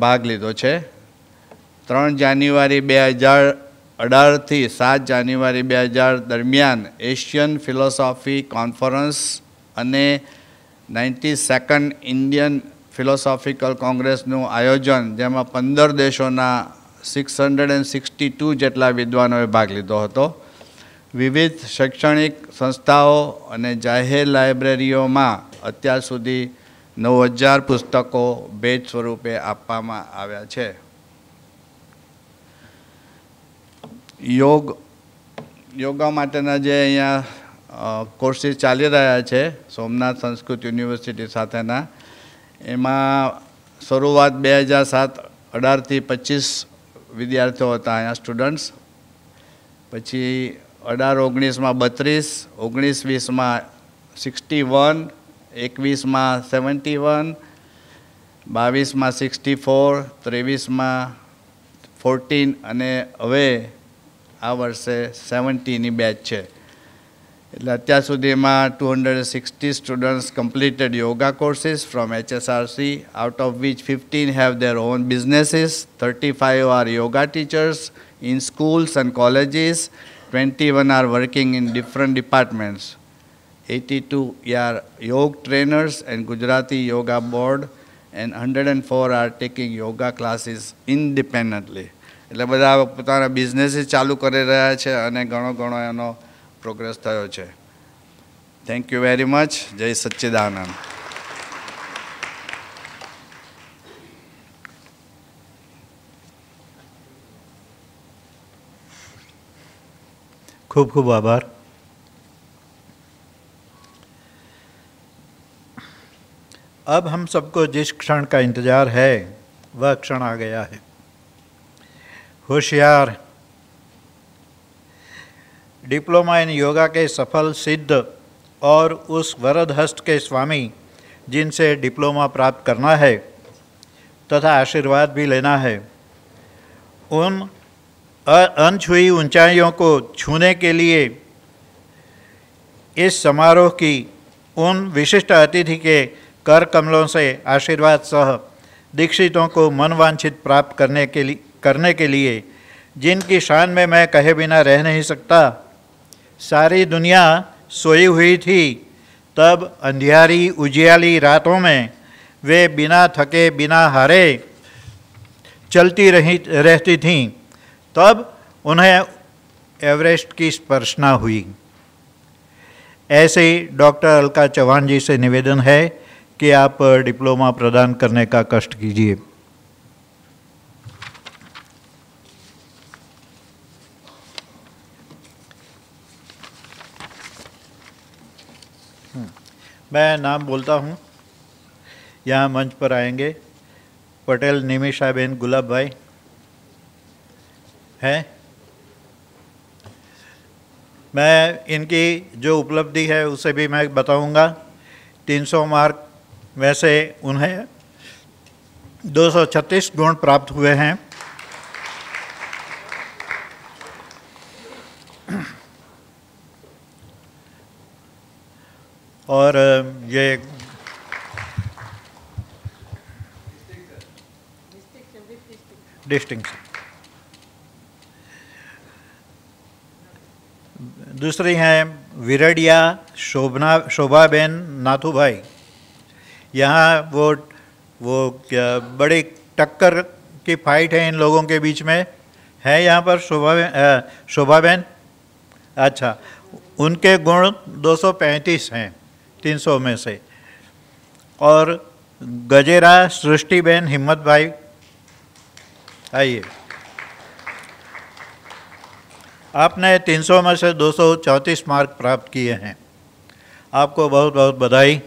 ભાગ લીધો છે. 3 જાન્યુઆરી 2018થી 7 જાન્યુઆરી 2000 દરમિયાન એશિયન ફિલોસોફી કોન્ફરન્સ અને 92nd ઇન્ડિયન ફિલોસોફિકલ કોંગ્રેસનું આયોજન જેમાં 15 દેશોના 662 જેટલા વિદ્વાનોએ ભાગ લીધો હતો. વિવિધ શૈક્ષણિક સંસ્થાઓ અને જાહેર લાઇબ્રેરીઓમાં અત્યાર સુધી 9000 પુસ્તકો ભેટ સ્વરૂપે આપવામાં આવ્યા છે. યોગા માટેના જે અહીંયા કોર્સીસ ચાલી રહ્યા છે સોમનાથ સંસ્કૃત યુનિવર્સિટી સાથેના, એમાં શરૂઆત 2007-18થી 25 વિદ્યાર્થીઓ હતા અહીંયા સ્ટુડન્ટ્સ, પછી 18-19માં 32, 19-20માં 61, 21માં 71, 22માં 64, 23માં 14 અને હવે આ વર્ષે 70ની બેચ છે. એટલે અત્યાર સુધીમાં 260 students completed yoga courses from HSRC, out of which 15 have their own businesses, 35 are yoga teachers in schools and colleges, 21 are working in different departments. 82 are yoga trainers and Gujarati Yoga Board, and 104 are taking yoga classes independently. એટલે બધા પોતાના business ચાલુ કરી રહ્યા છે અને ઘણો ઘણો એનો પ્રોગ્રેસ થયો છે. Thank you very much. જય સચ્ચિદાનંદ. खूब खूब आभार. अब हम सबको जिस क्षण का इंतजार है वह क्षण आ गया है. होशियार डिप्लोमा इन योगा के सफल सिद्ध और उस वरद हस्त के स्वामी जिनसे डिप्लोमा प्राप्त करना है तथा आशीर्वाद भी लेना है, उन अनछुई ऊंचाइयों को छूने के लिए इस समारोह की उन विशिष्ट अतिथि के कर कमलों से आशीर्वाद सह दीक्षितों को मनवांछित प्राप्त करने के लिए जिनकी शान में मैं कहे बिना रह नहीं सकता. सारी दुनिया सोई हुई थी तब अंधियारी उजियाली रातों में वे बिना थके बिना हारे चलती रहती थीं. तब उन्हें एवरेस्ट की स्पर्शना हुई. ऐसे ही डॉक्टर अलका चौहान जी से निवेदन है कि आप डिप्लोमा प्रदान करने का कष्ट कीजिए. मैं नाम बोलता हूँ. यहाँ मंच पर आएंगे पटेल निमिषाबेन गुलाब भाई हैं. मैं इनकी जो उपलब्धि है उसे भी मैं बताऊंगा. 300 मार्क में से उन्हें 236 गुण प्राप्त हुए हैं. और ये डिस्टिंक्शन. दूसरी हैं विरडिया शोभाबेन नाथूभाई. यहाँ वो क्या बड़ी टक्कर की फाइट है इन लोगों के बीच में है. यहाँ पर शोभाबेन अच्छा, उनके गुण 235 हैं 300 में से. और गजेरा सृष्टिबेन हिम्मत भाई आइए. आपने 300 में से 234 मार्क प्राप्त किए हैं. आपको बहुत बहुत बधाई.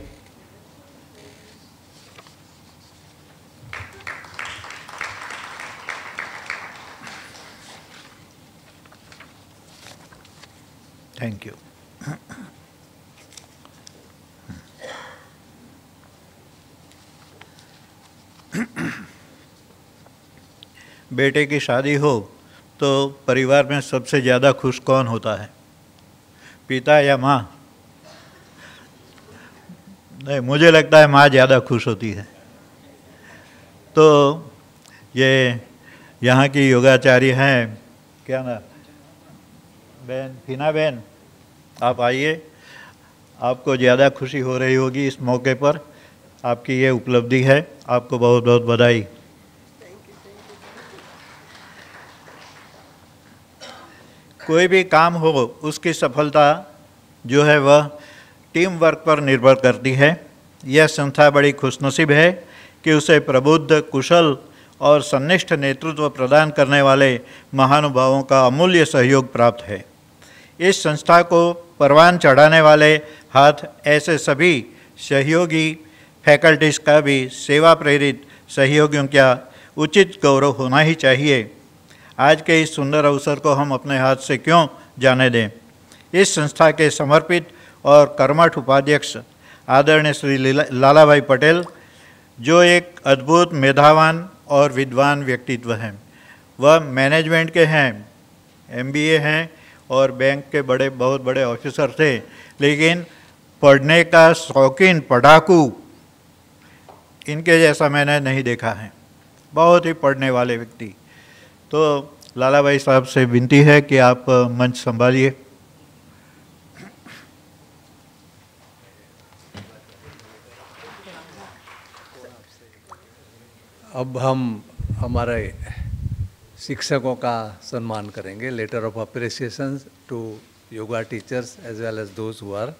Thank you. बेटे की शादी हो तो परिवार में सबसे ज़्यादा खुश कौन होता है, पिता या माँ? नहीं, मुझे लगता है माँ ज़्यादा खुश होती है. तो ये यहाँ की योगाचार्य हैं, क्या नाम? बहन फीना बहन, आप आइए. आपको ज़्यादा खुशी हो रही होगी इस मौके पर. आपकी ये उपलब्धि है. आपको बहुत बहुत बधाई. कोई भी काम हो उसकी सफलता जो है वह टीम वर्क पर निर्भर करती है. यह संस्था बड़ी खुशनसीब है कि उसे प्रबुद्ध, कुशल और सन्निष्ठ नेतृत्व प्रदान करने वाले महानुभावों का अमूल्य सहयोग प्राप्त है. इस संस्था को परवान चढ़ाने वाले हाथ ऐसे सभी सहयोगी फैकल्टीज़ का भी सेवा प्रेरित सहयोगियों का उचित गौरव होना ही चाहिए. आज के इस सुंदर अवसर को हम अपने हाथ से क्यों जाने दें. इस संस्था के समर्पित और कर्मठ उपाध्यक्ष आदरणीय श्री लाला भाई पटेल, जो एक अद्भुत मेधावान और विद्वान व्यक्तित्व हैं. वह मैनेजमेंट के हैं, MBA हैं और बैंक के बहुत बड़े ऑफिसर थे, लेकिन पढ़ने का शौकीन पढ़ाकू इनके जैसा मैंने नहीं देखा है. बहुत ही पढ़ने वाले व्यक्ति. तो लाला भाई साहब से विनती है कि आप मंच संभालिए. अब हम हमारे शिक्षकों का सम्मान करेंगे. Letter of appreciation to yoga teachers as well as those who are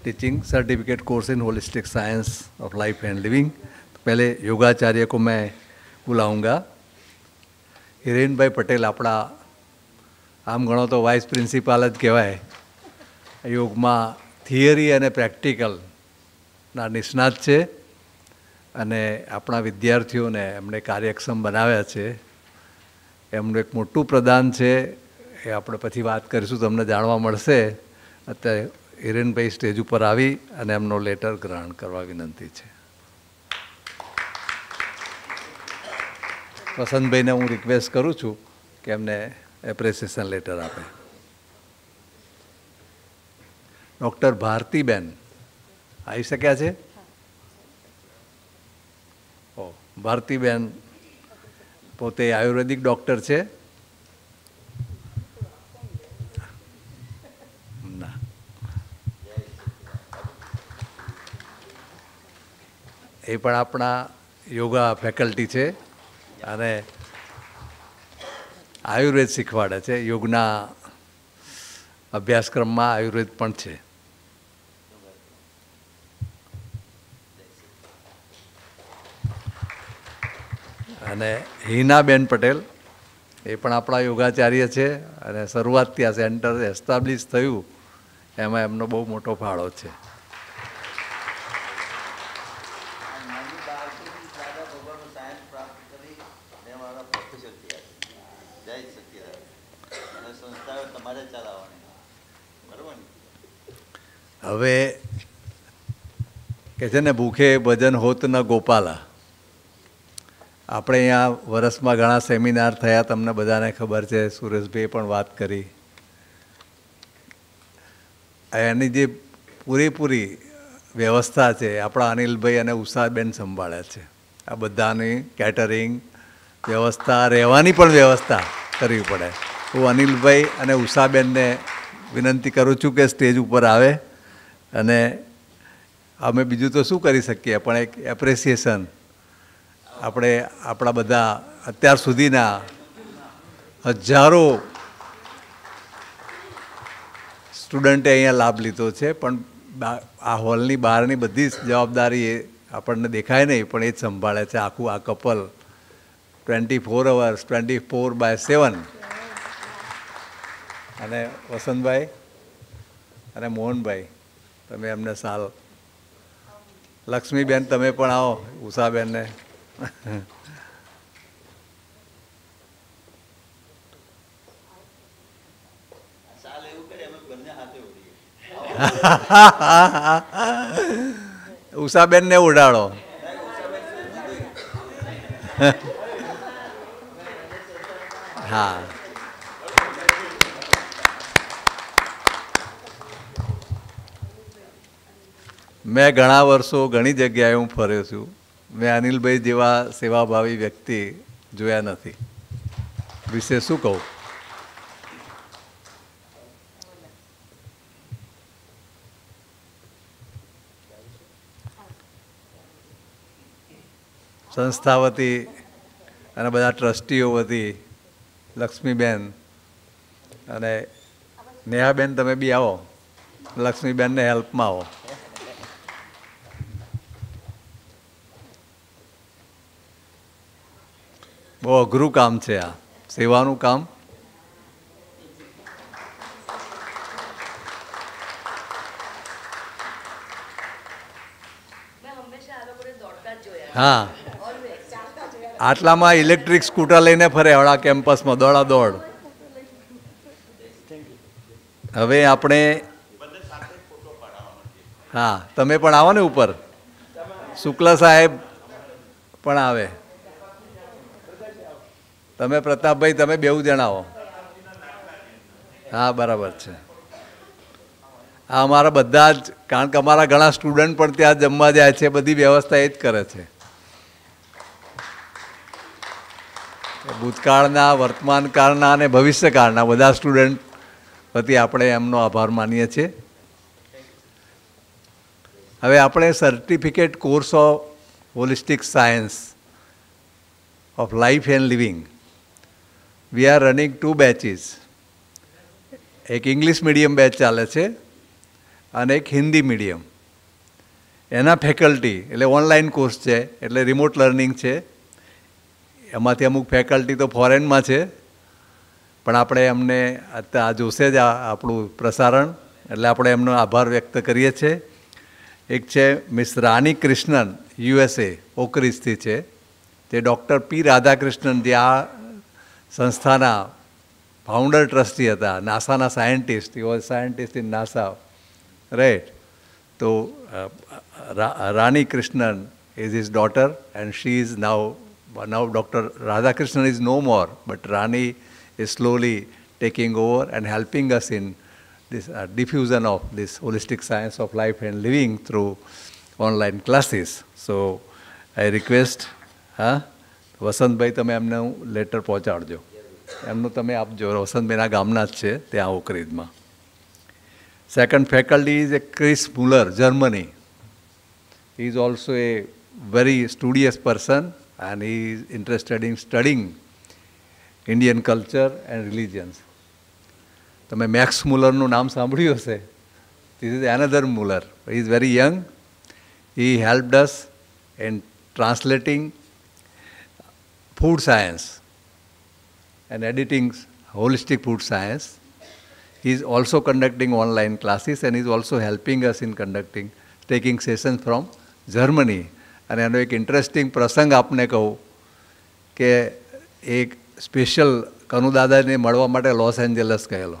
teaching certificate course in holistic science of life and living. तो पहले योगाचार्य को मैं बुलाऊंगा. હિરેનભાઈ પટેલ આપણા આમ ગણો તો વાઇસ પ્રિન્સિપાલ જ કહેવાય. યોગમાં થિયરી અને પ્રેક્ટિકલના નિષ્ણાત છે અને આપણા વિદ્યાર્થીઓને એમણે કાર્યક્ષમ બનાવ્યા છે. એમનું એક મોટું પ્રદાન છે, એ આપણે પછી વાત કરીશું, તમને જાણવા મળશે. અત્યારે હિરેનભાઈ સ્ટેજ ઉપર આવી અને એમનો લેટર ગ્રહણ કરવા વિનંતી છે. વસંતભાઈને હું રિક્વેસ્ટ કરું છું કે એમને એપ્રિસિએશન લેટર આપે. ડૉક્ટર ભારતીબેન આવી શક્યા છે? ઓ, ભારતીબેન પોતે આયુર્વેદિક ડૉક્ટર છે. ના, એ પણ આપણા યોગા ફેકલ્ટી છે અને આયુર્વેદ શીખવાડે છે. યોગના અભ્યાસક્રમમાં આયુર્વેદ પણ છે. અને હિનાબેન પટેલ એ પણ આપણા યોગાચાર્ય છે અને શરૂઆતથી આ સેન્ટર એસ્ટાબ્લિશ થયું એમાં એમનો બહુ મોટો ફાળો છે. હવે કે છે ને, ભૂખે ભજન હોત ન ગોપાલા. આપણે અહીંયા વર્ષમાં ઘણા સેમિનાર થયા, તમને બધાને ખબર છે. સુરેશભાઈએ પણ વાત કરી. એની જે પૂરેપૂરી વ્યવસ્થા છે આપણા અનિલભાઈ અને ઉષાબેન સંભાળે છે. આ બધાની કેટરિંગ વ્યવસ્થા, રહેવાની પણ વ્યવસ્થા કરવી પડે. હું અનિલભાઈ અને ઉષાબેનને વિનંતી કરું છું કે સ્ટેજ ઉપર આવે અને અમે બીજું તો શું કરી શકીએ, પણ એક એપ્રિસિએશન આપણે આપણા બધા અત્યાર સુધીના હજારો સ્ટુડન્ટે અહીંયા લાભ લીધો છે, પણ આ હોલની બહારની બધી જ જવાબદારી એ આપણને દેખાય નહીં, પણ એ જ સંભાળે છે આખું આ કપલ 24 hours 24/7. અને વસંતભાઈ અને મોહનભાઈ, તમે એમને સાલ. લક્ષ્મીબેન તમે પણ આવો, ઉષાબેનને. ઉષાબેનને ઉડાડો. હા, મેં ઘણા વર્ષો ઘણી જગ્યાએ હું ફર્યો છું. મેં અનિલભાઈ જેવા સેવાભાવી વ્યક્તિ જોયા નથી. વિશે શું કહું? સંસ્થા વતી અને બધા ટ્રસ્ટીઓ વતી લક્ષ્મીબેન અને નેહાબેન, તમે બી આવો, લક્ષ્મીબેનને હેલ્પમાં આવો. બહુ અઘરું કામ છે આ, સેવાનું કામ. હા, આટલામાં ઇલેક્ટ્રિક સ્કૂટર લઈને ફરે હળા કેમ્પસમાં દોડા દોડ. હવે આપણે, હા, તમે પણ આવો ને ઉપર. શુક્લ સાહેબ પણ આવે. તમે પ્રતાપભાઈ, તમે બેઉ જણા આવો. હા, બરાબર છે. આ અમારા બધા જ, કારણ કે અમારા ઘણા સ્ટુડન્ટ પણ ત્યાં જમવા જાય છે, બધી વ્યવસ્થા એ જ કરે છે. ભૂતકાળના, વર્તમાનકાળના અને ભવિષ્યકાળના બધા સ્ટુડન્ટ વતી આપણે એમનો આભાર માનીએ છીએ. હવે આપણે certificate course of holistic science of life and living. We are running 2 batches. એક ઇંગ્લિશ મીડિયમ બેચ ચાલે છે અને એક હિન્દી મીડિયમ. એના ફેકલ્ટી એટલે ઓનલાઈન કોર્સ છે, એટલે રિમોટ લર્નિંગ છે. એમાંથી અમુક ફેકલ્ટી તો ફોરેનમાં છે, પણ આપણે એમને આ જોશે જ આપણું પ્રસારણ, એટલે આપણે એમનો આભાર વ્યક્ત કરીએ છીએ. એક છે મિસ રાની કૃષ્ણન, USA ઓકરીજથી છે, તે ડૉક્ટર પી રાધાકૃષ્ણન જે આ સંસ્થાના ફાઉન્ડર ટ્રસ્ટી હતા, નાસાના scientist, he was scientist in NASA, right. તો Rani Krishnan is his daughter, and she is now Dr. Radhakrishnan is no more, but Rani is slowly taking over and helping us in this diffusion of this holistic science of life and living through online classes. So I request, Vasantbhai તમે એમને letter પહોંચાડજો, એમનું તમે આપજો. વસંતભાઈના ગામના જ છે ત્યાં ઓકરીજમાં. Second faculty is a Chris Muller, Germany. He is also a very studious person and he is interested in studying Indian culture and religions. તમે મેક્સ મુલરનું નામ સાંભળ્યું હશે. This is another Muller. He is very young. He helped us in translating food science and editing holistic food science. He is also conducting online classes and he is also helping us in taking sessions from Germany. અને એનો એક interesting પ્રસંગ આપને કહું કે એક special કનુદાદાને મળવા માટે લોસ એન્જલસ ગયેલો,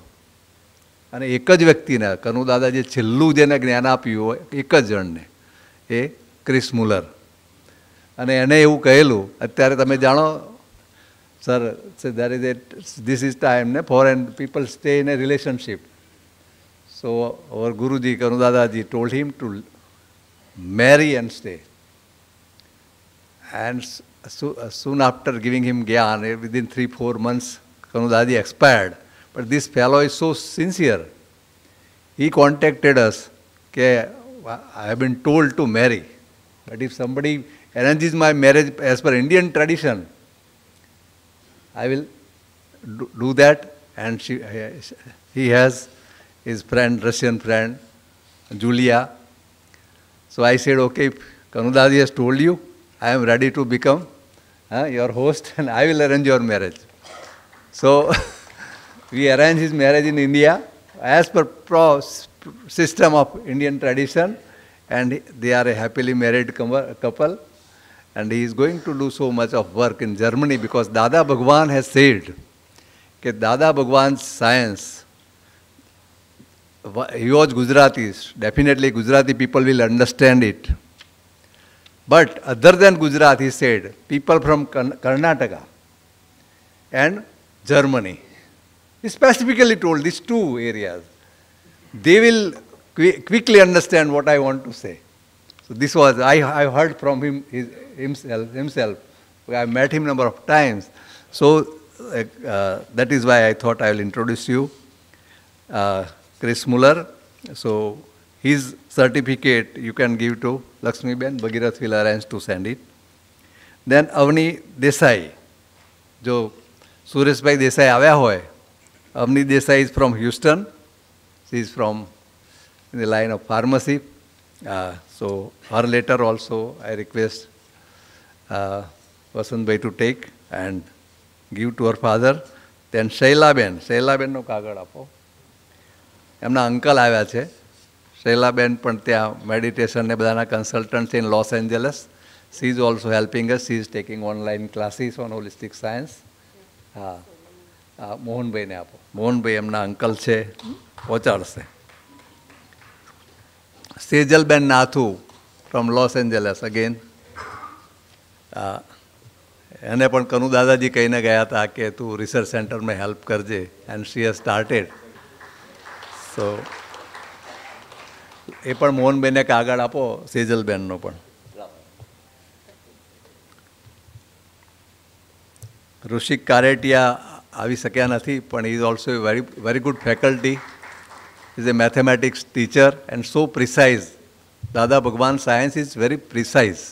અને એક જ વ્યક્તિને કનુદાદા જે છેલ્લું જેને જ્ઞાન આપ્યું હોય એક જ જણને, એ ક્રિસ મુલર. અને એને એવું કહેલું, અત્યારે તમે જાણો sir, there is this is time ને foreign people stay in a relationship. So our Guruji Kanudadaji told him to marry and stay. And soon after giving him Gyan, within 3-4 months, Kanudadi expired. But this fellow is so sincere. He contacted us, okay, I have been told to marry, but if somebody arranges my marriage as per Indian tradition, I will do that. And he has his friend, Russian friend, Julia. So I said, okay, if Kanudadi has told you, I am ready to become your host and I will arrange your marriage. So we arranged his marriage in India as per system of Indian tradition, and they are a happily married couple, and he is going to do so much of work in Germany because Dada Bhagwan has said that Dada Bhagwan's science, he was Gujarati, definitely Gujarati people will understand it. But other than Gujarat, he said, people from Karnataka and Germany, he specifically told these 2 areas, they will quickly understand what I want to say. So this was, I heard from him himself. I met him number of times. So that is why I thought I will introduce you. Chris Muller. So his certificate you can give to Lakshmi Ben. Bhagirath will arrange to send it. Then Avni Desai, jo Suresh Bhai Desai આવ્યા હોય. Avni Desai is from Houston. She is from in the line of pharmacy. So her letter also I request Vasant Bhai to take and give to her father. Then Shaila Ben નો કાગળ આપો. એમના uncle આવ્યા છે. શૈલાબેન પણ ત્યાં meditation ને બધાના consultant છે in Los Angeles. She is also helping us. She is taking online classes on holistic science. મોહનભાઈને આપો. મોહનભાઈ એમના અંકલ છે, પહોંચાડશે. Sejalben Nathu from Los Angeles again. એને પણ કનુદાદાજી કહીને ગયા હતા કે તું રિસર્ચ સેન્ટરમાં હેલ્પ કરજે, એન્ડ શી હેઝ સ્ટાર્ટેડ. તો એ પણ મોહનભાઈને કાગળ આપો, સેજલબેનનો પણ. ઋષિક કારેટિયા આવી શક્યા નથી, પણ he is also a very good faculty. He is a mathematics teacher and so precise. Dada Bhagwan science is very precise.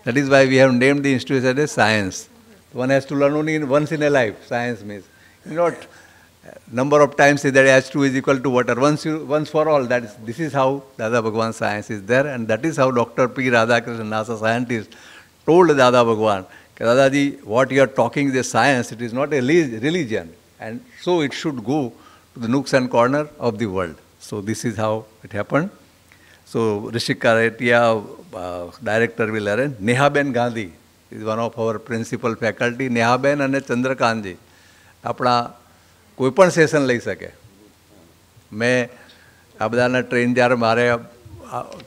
That is why we have named the institution as science. One has to learn only once in a life. Science means not number of times that H2 is equal to water. Once for all. This is how Dada Bhagwan science is there, and that is how Dr. P. Radhakrishnan, NASA scientist, told Dada Bhagwan, Dadaji, what you are talking is a science, it is not a religion, and so it should go to the nooks and corners of the world. So this is how it happened. So Rishik Karetia, director will arrange. Nehaben Gandhi is one of our principal faculty. Nehaben and Chandrakantji આપણા કોઈ પણ session લઈ શકે. મેં આ બધાના train જ્યારે મારે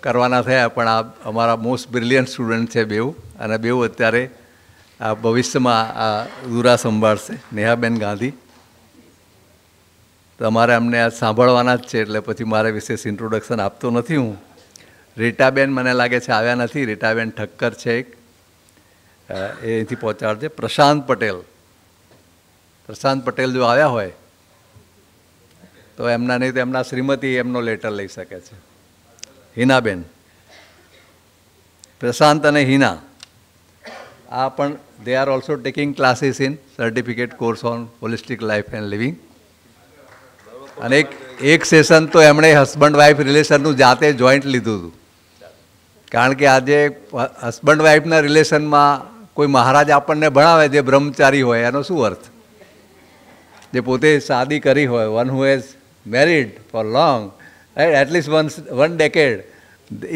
કરવાના થયા, પણ આ અમારા મોસ્ટ બ્રિલિયન્ટ સ્ટુડન્ટ છે બેઉ, અને બેઉ અત્યારે આ ભવિષ્યમાં આ દુરા સંભાળશે. નેહાબેન ગાંધી તમારે અમને આ સાંભળવાના જ છે, એટલે પછી મારે વિશેષ ઇન્ટ્રોડક્શન આપતો નથી હું. રીટાબેન મને લાગે છે આવ્યા નથી. રીટાબેન ઠક્કર છે એક, એ અહીંથી પહોંચાડશે. પ્રશાંત પટેલ જો આવ્યા હોય તો એમના નહીં તો એમના શ્રીમતી એમનો લેટર લઈ શકે છે. હિનાબેન, પ્રશાંત અને હિના આ પણ they are also taking classes in certificate course on holistic life and living. અને એક સેશન તો એમણે હસબન્ડ વાઇફ રિલેશનનું જાતે જોઈન્ટ લીધું હતું. કારણ કે આજે હસબન્ડ વાઇફના રિલેશનમાં કોઈ મહારાજ આપણને ભણાવે જે બ્રહ્મચારી હોય એનો શું અર્થ? જે પોતે શાદી કરી હોય, one who has married four long, right, at least one decade,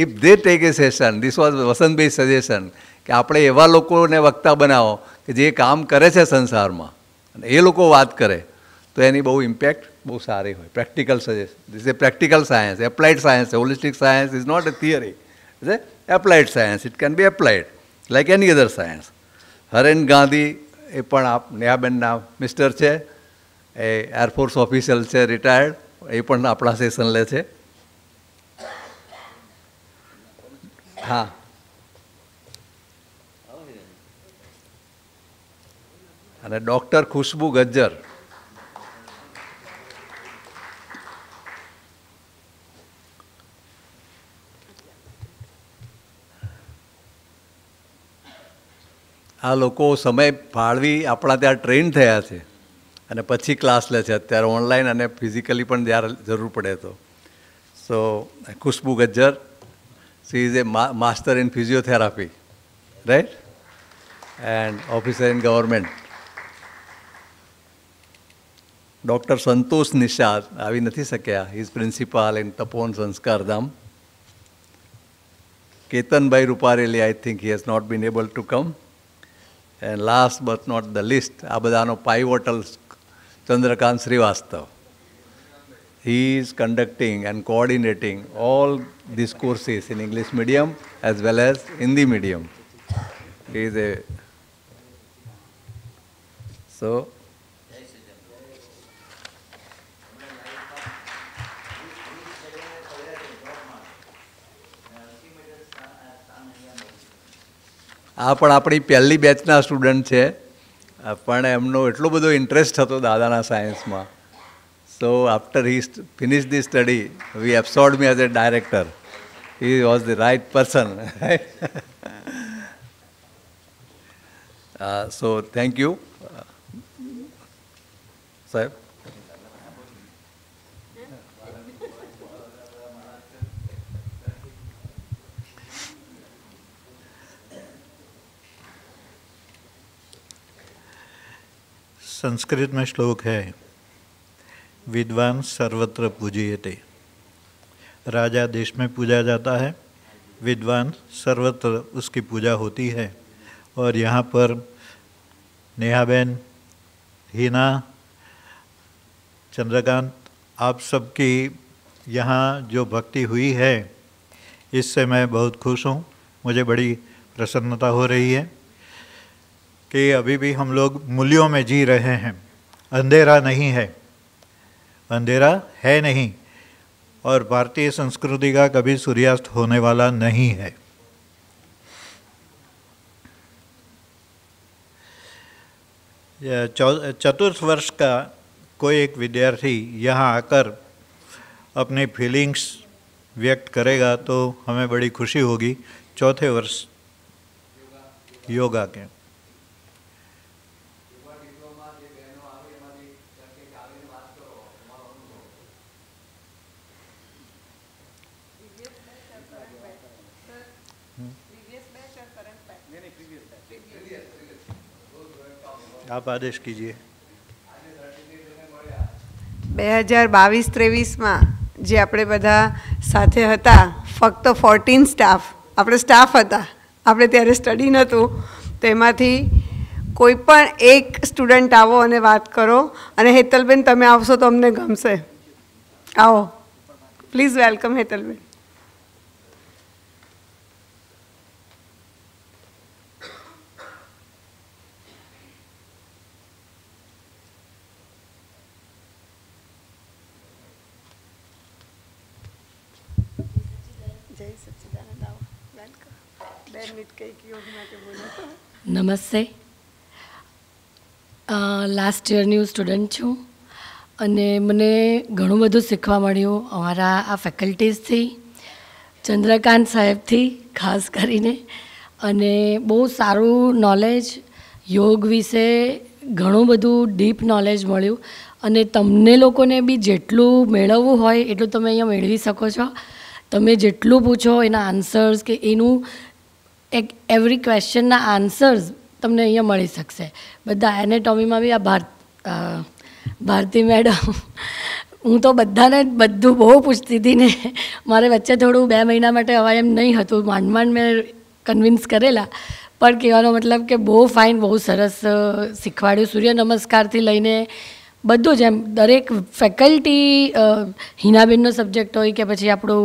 if they take a session, this was Vasantbhai suggestion, કે આપણે એવા લોકોને વક્તા બનાવો કે જે કામ કરે છે સંસારમાં, અને એ લોકો વાત કરે તો એની બહુ ઇમ્પેક્ટ બહુ સારી હોય. Practical suggestion, this a practical science, applied science. Holistic science is not a theory, it's a applied science. It can be applied like any other science. Haren Gandhi એ પણ આપ નેહાબેનના મિસ્ટર છે, એ એરફોર્સ ઓફિસર છે, રિટાયર્ડ, એ પણ આપણા સેશન લે છે. હા, અને ડૉક્ટર ખુશ્બુ ગજ્જર, આ લોકો સમય ફાળવી આપણા ત્યાં ટ્રેન થયા છે અને પછી ક્લાસ લે છે અત્યારે ઓનલાઈન અને ફિઝિકલી પણ જ્યારે જરૂર પડે તો. So Khushbu Gajjar, she is a master in physiotherapy, right, and officer in government. Doctor Santosh Nishad આવી નથી શક્યા, he is principal in Tapovan Sanskardham. Ketanbhai Rupareli, I think he has not been able to come. And last but not the list, આ બધાનો પાઇવોટલ Chandrakant Srivastav. He is conducting and coordinating all these courses in English medium as well as Hindi medium. He is a so આ પણ આપણી પહેલી બેચના student છે, પણ એમનો એટલો બધો ઇન્ટરેસ્ટ હતો દાદાના સાયન્સમાં. So after he finish the study we absorbed me as a director. He was the right person. So thank you સાહેબ. संस्कृत में श्लोक है, विद्वान सर्वत्र पूज्यते. राजा देश में पूजा जाता है, विद्वान सर्वत्र उसकी पूजा होती है. और यहाँ पर नेहाबेन, हिना, चंद्रकांत, आप सबकी यहाँ जो भक्ति हुई है इससे मैं बहुत खुश हूँ. मुझे बड़ी प्रसन्नता हो रही है कि अभी भी हम लोग मूल्यों में जी रहे हैं. अंधेरा नहीं है, अंधेरा है नहीं, और भारतीय संस्कृति का कभी सूर्यास्त होने वाला नहीं है. चतुर्थ वर्ष का कोई एक विद्यार्थी यहाँ आकर अपनी फीलिंग्स व्यक्त करेगा तो हमें बड़ी खुशी होगी. चौथे वर्ष योगा के आप आदेश कीजिए। 2022-23માં જે આપણે બધા સાથે હતા, ફક્ત 14 સ્ટાફ, આપણે સ્ટાફ હતા, આપણે ત્યારે સ્ટડી નહોતું, તો એમાંથી કોઈ પણ એક સ્ટુડન્ટ આવો અને વાત કરો. અને હેતલબેન તમે આવશો તો અમને ગમશે. આવો, પ્લીઝ વેલકમ હેતલબેન. જય સચ્ચિદાનંદ, આવો, વેલકમ. 2 મિનિટ કંઈક યોગ માટે બોલો. નમસ્તે. લાસ્ટ યરની હું સ્ટુડન્ટ છું અને મને ઘણું બધું શીખવા મળ્યું અમારા આ ફેકલ્ટીઝથી, ચંદ્રકાંત સાહેબથી ખાસ કરીને. અને બહુ સારું નોલેજ, યોગ વિશે ઘણું બધું ડીપ નોલેજ મળ્યું. અને તમને લોકોને બી જેટલું મેળવવું હોય એટલું તમે અહીંયા મેળવી શકો છો. તમે જેટલું પૂછો એના આન્સર્સ કે એનું એવરી ક્વેશ્ચનના આન્સર્સ તમને અહીંયા મળી શકશે. બધા એનેટોમીમાં બી આ ભારતી મેડમ, હું તો બધાને બધું બહુ પૂછતી હતી ને, મારે વચ્ચે થોડું 2 મહિના માટે હવે એમ નહીં હતું, માંડ મેં કન્વિન્સ કરેલા. પણ કહેવાનો મતલબ કે બહુ ફાઇન, બહુ સરસ શીખવાડ્યું. સૂર્ય નમસ્કારથી લઈને બધું જ, એમ દરેક ફેકલ્ટી, હિનાબેનનો સબ્જેક્ટ હોય કે પછી આપણું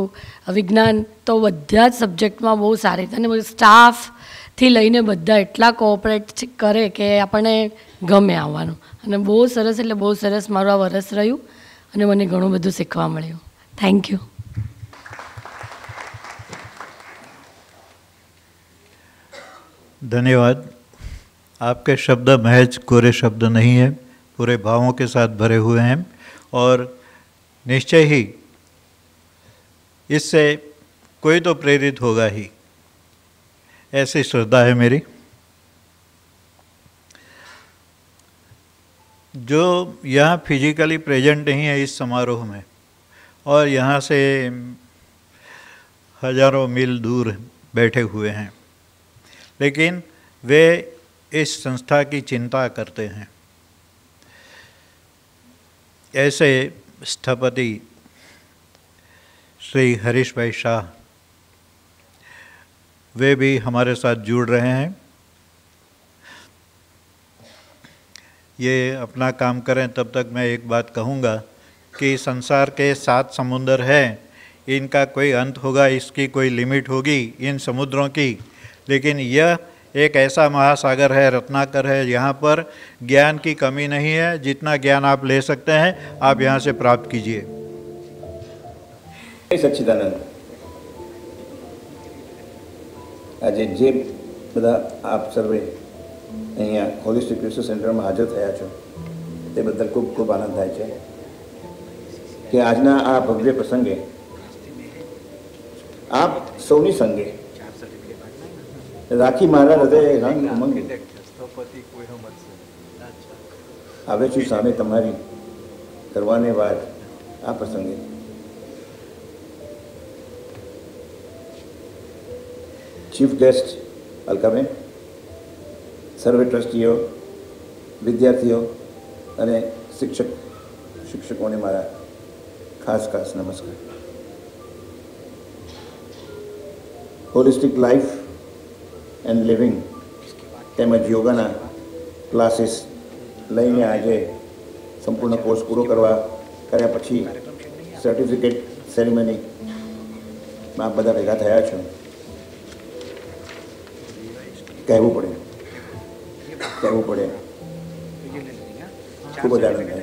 વિજ્ઞાન, તો બધા જ સબ્જેક્ટમાં બહુ સારી. અને સ્ટાફથી લઈને બધા એટલા કોઓપરેટ કરે કે આપણને ગમે આવવાનું. અને બહુ સરસ, એટલે બહુ સરસ મારું આ વરસ રહ્યું અને મને ઘણું બધું શીખવા મળ્યું. Thank you. धन्यवाद। आपके शब्द महज कोरे शब्द नहीं है, पूरे भावों के साथ भरे हुए हैं और निश्चय ही इससे कोई तो प्रेरित होगा ही, ऐसी श्रद्धा है मेरी। जो यहाँ फिजिकली प्रेजेंट नहीं है इस समारोह में और यहाँ से हजारों मील दूर बैठे हुए हैं, लेकिन वे इस संस्था की चिंता करते हैं, ऐसे स्थपति श्री हरीश भाई शाह, वे भी हमारे साथ जुड़ रहे हैं। ये अपना काम करें, तब तक मैं एक बात कहूँगा कि संसार के 7 समुंदर हैं, इनका कोई अंत होगा, इसकी कोई लिमिट होगी इन समुद्रों की, लेकिन यह एक ऐसा महासागर है, रत्नाकर है, यहाँ पर ज्ञान की कमी नहीं है। जितना ज्ञान आप ले सकते हैं आप यहाँ से प्राप्त कीजिए। सच्चिदानंद, आज जे बधा आप सर्वे अहींया होलिस्टिक रिसर्च सेंटर में हाजर थया छो ते बदल खूब खूब आनंद थाय छे कि आजना आ भव्य प्रसंगे आप सौनी संगे राखी मारा हृदय रंग उमंग आवे छी सामे तमारी करवाने बाद आ प्रसंगे चीफ गेस्ट अलकाबेन, सर्वे ट्रस्टीओ, विद्यार्थीओ अने शिक्षकों ने मारा खास खास नमस्कार। होलिस्टिक लाइफ एंड लिविंग तेमज योगाना क्लासेस लईने आजे संपूर्ण कोर्स पूरो कर्या पछी सर्टिफिकेट सेरेमनी में आप बधा भेगा थया छो। कहवू पड़े खूब ज आनंद थाय।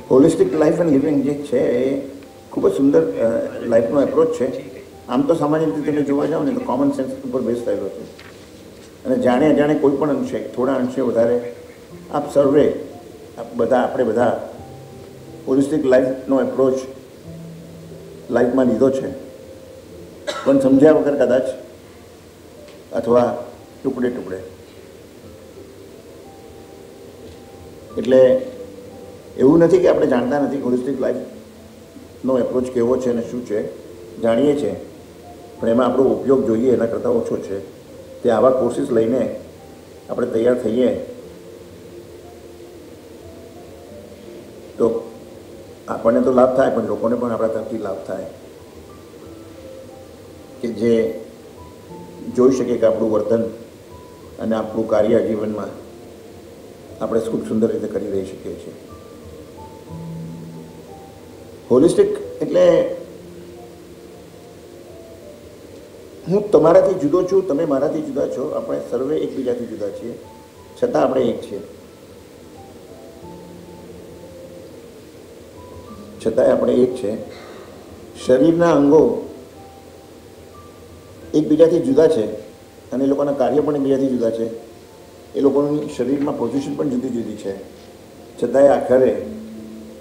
होलिस्टिक लाइफ एंड लिविंग जे छे खूब सुंदर लाइफनो एप्रोच है। आम तो सामान्य रीते तमे जोवा जाओ ने तो कॉमन सेंस पर बेस थयेलो छे अने जाणे अजाणे कोईपण अंशे थोड़ा अंशे वधारे आप सर्वे आपणे बधा होलिस्टिक लाइफनो एप्रोच लाइफ में लीधो छे, पण समझ्या वगर कदाच अथवा टुकड़े टुकड़े। एटले એવું નથી કે આપણે જાણતા નથી હોલિસ્ટિક લાઈફનો એપ્રોચ કેવો છે અને શું છે, જાણીએ છીએ, પણ એમાં આપણો ઉપયોગ જોઈએ એના કરતાં ઓછો છે. તે આવા કોર્સિસ લઈને આપણે તૈયાર થઈએ તો આપણને તો લાભ થાય, પણ લોકોને પણ આપણા તરફથી લાભ થાય, કે જે જોઈ શકે કે આપણું વર્તન અને આપણું કાર્ય જીવનમાં આપણે ખૂબ સુંદર રીતે કરી રહી શકીએ છીએ. હોલિસ્ટિક એટલે હું તમારાથી જુદો છું, તમે મારાથી જુદા છો, આપણે સર્વે એકબીજાથી જુદા છીએ, છતાં આપણે એક છીએ. છતાંય આપણે એક છે. શરીરના અંગો એકબીજાથી જુદા છે અને એ લોકોના કાર્ય પણ એકબીજાથી જુદા છે, એ લોકોની શરીરમાં પોઝિશન પણ જુદી જુદી છે, છતાંય આખરે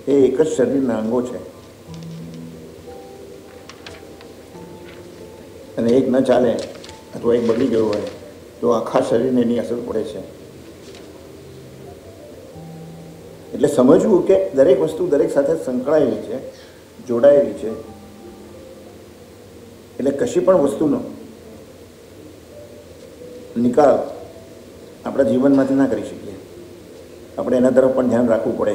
એ એક જ શરીરના અંગો છે. અને એક ન ચાલે અથવા એક બગડી ગયું હોય તો આખા શરીરને એની અસર પડે છે. એટલે સમજવું કે દરેક વસ્તુ દરેક સાથે સંકળાયેલી છે, જોડાયેલી છે. એટલે કશી પણ વસ્તુનો નિકાલ આપણા જીવનમાંથી ના કરી શકીએ, આપણે એના તરફ પણ ધ્યાન રાખવું પડે.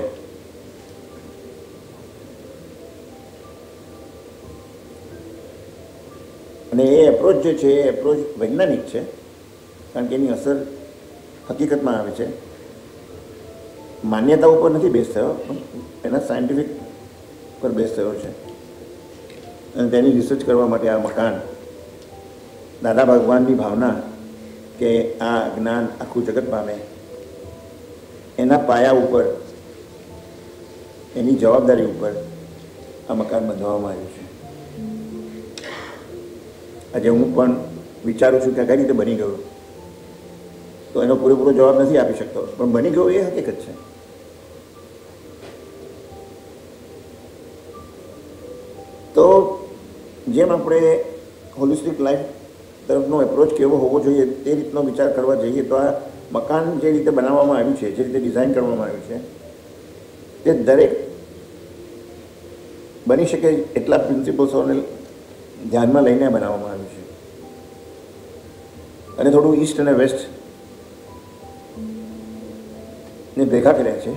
અને એ એપ્રોચ જે છે એ એપ્રોચ વૈજ્ઞાનિક છે, કારણ કે એની અસર હકીકતમાં આવે છે. માન્યતા ઉપર નથી બેઝ થયો, પણ એના સાયન્ટિફિક પર બેઝ થયો છે. અને તેની રિસર્ચ કરવા માટે આ મકાન દાદા ભગવાનની ભાવના કે આ જ્ઞાન આખું જગત પામે એના પાયા ઉપર, એની જવાબદારી ઉપર આ મકાન બંધાવવામાં આવ્યું છે. આજે હું પણ વિચારું છું કે કઈ રીતે બની ગયું, તો એનો પૂરેપૂરો જવાબ નથી આપી શકતો, પણ બની ગયું એ હકીકત છે. તો જેમ આપણે હોલિસ્ટિક લાઈફ તરફનો એપ્રોચ કેવો હોવો જોઈએ તે રીતનો વિચાર કરવા જઈએ તો આ મકાન જે રીતે બનાવવામાં આવ્યું છે, જે રીતે ડિઝાઇન કરવામાં આવ્યું છે, તે દરેક બની શકે એટલા પ્રિન્સિપલ્સોને ધ્યાનમાં લઈને બનાવવામાં આવ્યું છે. અને થોડું ઈસ્ટ અને વેસ્ટ ને ભેગા કર્યા છે.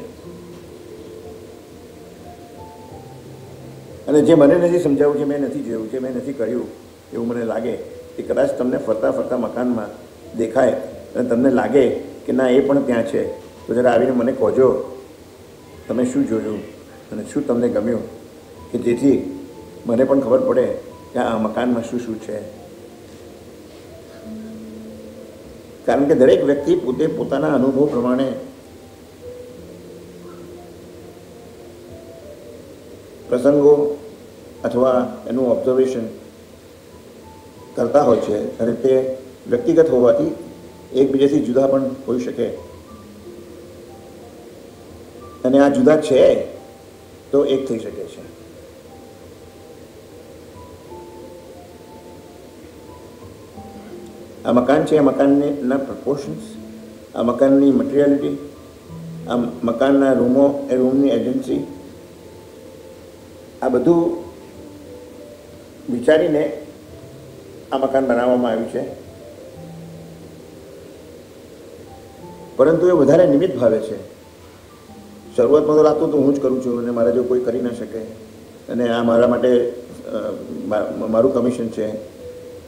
અને જે મને નથી સમજાવું, જે મેં નથી જોયું, જે મેં નથી કર્યું, એવું મને લાગે કે કદાચ તમને ફરતા ફરતા મકાનમાં દેખાય અને તમને લાગે કે ના એ પણ ત્યાં છે, તો જરા આવીને મને કહેજો તમે શું જોયું અને શું તમને ગમ્યું, કે જેથી મને પણ ખબર પડે કે આ મકાનમાં શું શું છે. કારણ કે દરેક વ્યક્તિ પોતે પોતાના અનુભવ પ્રમાણે પ્રસંગો અથવા એનું ઓબ્ઝર્વેશન કરતા હોય છે, અને તે વ્યક્તિગત હોવાથી એકબીજાથી જુદા પણ હોઈ શકે. અને આ જુદા છે તો એક થઈ શકે છે. આ મકાન છે, આ મકાનના પ્રપોર્શન્સ, આ મકાનની મટીરિયાલિટી, આ મકાનના રૂમો, એ રૂમની એજન્સી, આ બધું વિચારીને આ મકાન બનાવવામાં આવ્યું છે. પરંતુ એ વધારે નિમિત્ત ભાવે છે. શરૂઆતમાં તો લાગતું તો હું જ કરું છું અને મારા જો કોઈ કરી ના શકે, અને આ મારા માટે મારું કમિશન છે,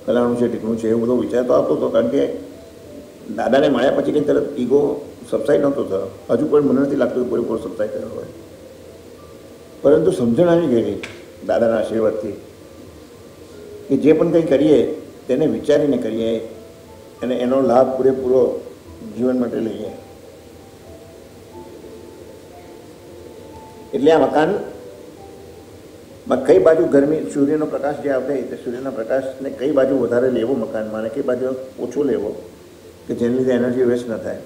ફલાણું છે, ટીકણું છે, એવું બધો વિચાર તો આવતો હતો. કારણ કે દાદાને મળ્યા પછી કંઈ તરત ઈગો સબસાઈડ નહોતો થયો, હજુ પણ મને નથી લાગતું પૂરેપૂરો સબસાઈડ થયો હોય. પરંતુ સમજણ આવી ગયેલી દાદાના આશીર્વાદથી કે જે પણ કંઈ કરીએ તેને વિચારીને કરીએ અને એનો લાભ પૂરેપૂરો જીવન માટે લઈએ. એટલે આ મકાનમાં કઈ બાજુ ગરમી, સૂર્યનો પ્રકાશ જે આવતો તે સૂર્યના પ્રકાશને કઈ બાજુ વધારે લેવો મકાનમાં અને કઈ બાજુ ઓછો લેવો કે જેને લીધે એનર્જી વેસ્ટ ન થાય,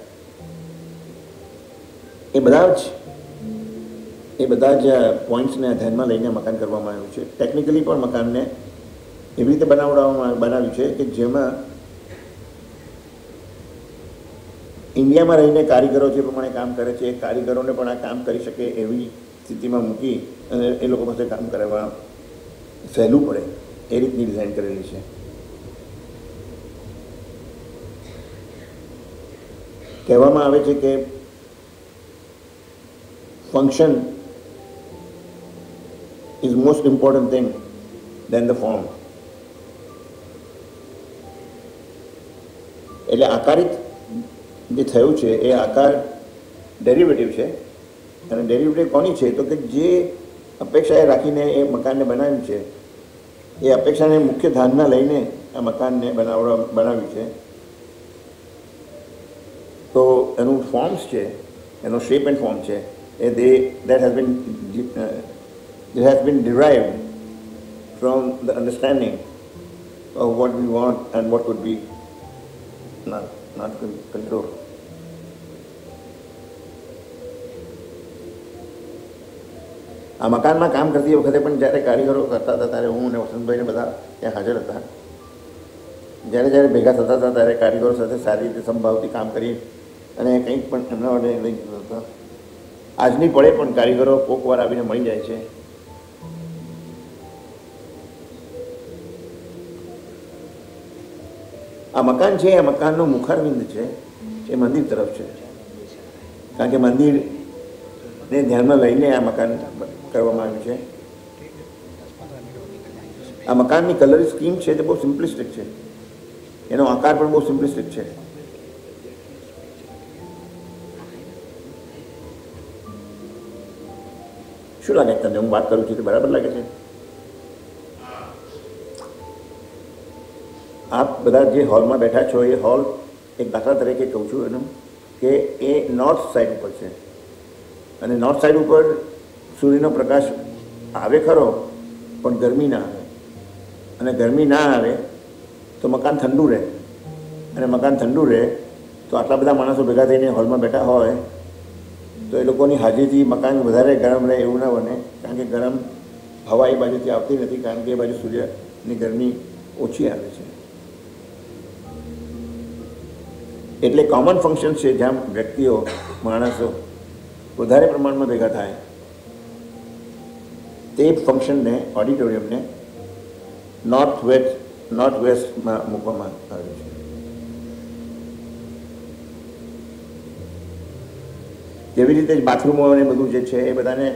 એ બધા જ પોઈન્ટ્સને ધ્યાનમાં લઈને મકાન કરવામાં આવ્યું છે. ટેકનિકલી પણ મકાનને એવી રીતે બનાવ્યું છે કે જેમાં ઇન્ડિયામાં રહીને કારીગરો જે પ્રમાણે કામ કરે છે એ કારીગરોને પણ આ કામ કરી શકે એવી સ્થિતિમાં મૂકી અને એ લોકો પાસે કામ કરવા સહેલું પડે એ રીતની ડિઝાઇન કરેલી છે. કહેવામાં આવે છે કે function is most important thing then the form. એટલે આકારિત જે થયું છે એ આકાર ડેરિવેટિવ છે. અને ડેરિવેટિવ કોની છે? તો કે જે અપેક્ષાએ રાખીને એ મકાનને બનાવ્યું છે એ અપેક્ષાને મુખ્ય ધ્યાનમાં લઈને આ મકાનને બનાવ્યું છે. તો એનું ફોર્મ્સ છે, એનો શેપ એન્ડ ફોર્મ છે એ that has been derived from the understanding of what we want and what could be not control. આ મકાનમાં કામ કરતી વખતે પણ જ્યારે કારીગરો કરતા હતા ત્યારે હું અને વસંતભાઈને બધા ત્યાં હાજર હતા. જ્યારે જ્યારે ભેગા થતા હતા ત્યારે કારીગરો સાથે સારી રીતે સંભાવથી કામ કરી અને કંઈક પણ એમના માટે લઈ જતા હતા. આજની પળે પણ કારીગરો કોક વાર આવીને મળી જાય છે. આ મકાન છે એ મકાનનો મુખારબિંદ છે એ મંદિર તરફ છે. કારણ કે મંદિરને ધ્યાનમાં લઈને આ મકાન કરવામાં આવ્યું છે. આ મકાનની કલર સ્કીમ છે તે બહુ સિમ્પલિસ્ટિક છે. એનો આકાર પણ બહુ સિમ્પલિસ્ટિક છે. શું લાગે તમને? હું વાત કરું છું તે બરાબર લાગે છે? આપ બધા જે હોલમાં બેઠા છો એ હોલ એક દાખલા તરીકે કહું છું એનું કે એ નોર્થ સાઈડ ઉપર છે અને નોર્થ સાઈડ ઉપર સૂર્યનો પ્રકાશ આવે ખરો પણ ગરમી ના આવે. અને ગરમી ના આવે તો મકાન ઠંડુ રહે અને મકાન ઠંડુ રહે તો આટલા બધા માણસો ભેગા થઈને હોલમાં બેઠા હોય તો એ લોકોની હાજરીથી મકાન વધારે ગરમ રહે એવું ના બને. કારણ કે ગરમ હવા એ બાજુથી આવતી નથી કારણ કે એ બાજુ સૂર્યની ગરમી ઓછી આવે છે. એટલે કોમન ફંક્શન છે જ્યાં વ્યક્તિઓ માણસો વધારે પ્રમાણમાં ભેગા થાય તે ફંક્શનને ઓડિટોરિયમને નોર્થ વેસ્ટમાં મૂકવામાં આવ્યું છે. જેવી રીતે બાથરૂમો અને બધું જે છે એ બધાને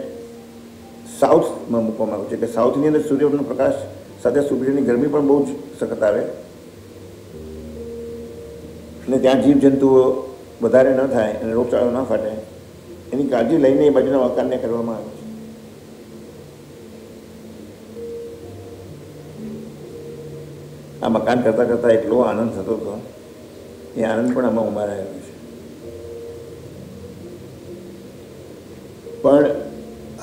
સાઉથમાં મૂકવામાં આવ્યું છે કે સાઉથની અંદર સૂર્યનો પ્રકાશ સાથે સૂર્યની ગરમી પણ બહુ જ સખત આવે અને ત્યાં જીવજંતુઓ વધારે ન થાય અને રોગચાળો ન ફાટે એની કાળજી લઈને એ બાજુના મકાનને કરવામાં આવે છે. આ મકાન કરતાં કરતાં એટલો આનંદ થતો હતો એ આનંદ પણ આમાં ઉમારાયેલો છે. પણ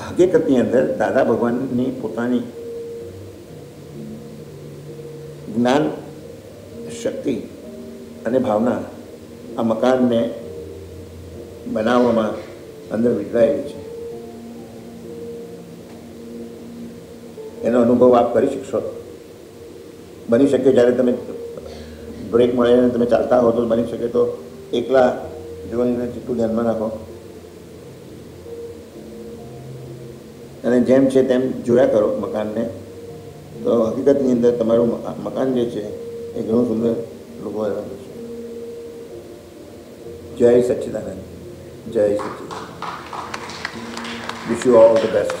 હકીકતની અંદર દાદા ભગવાનની પોતાની જ્ઞાન શક્તિ અને ભાવના આ મકાનને બનાવવામાં અંદર વિખરાયેલી છે. એનો અનુભવ આપ કરી શકશો. બની શકે જ્યારે તમે બ્રેક મળે અને તમે ચાલતા હો તો બની શકે તો એકલા જોઈને જેટલું ધ્યાનમાં રાખો અને જેમ છે તેમ જોયા કરો મકાનને તો હકીકતની અંદર તમારું મકાન જે છે એ ઘણું સુંદર લોકો છે. जय सच्चिदानंद. जय सच्चिदानंद. Wish you all the best.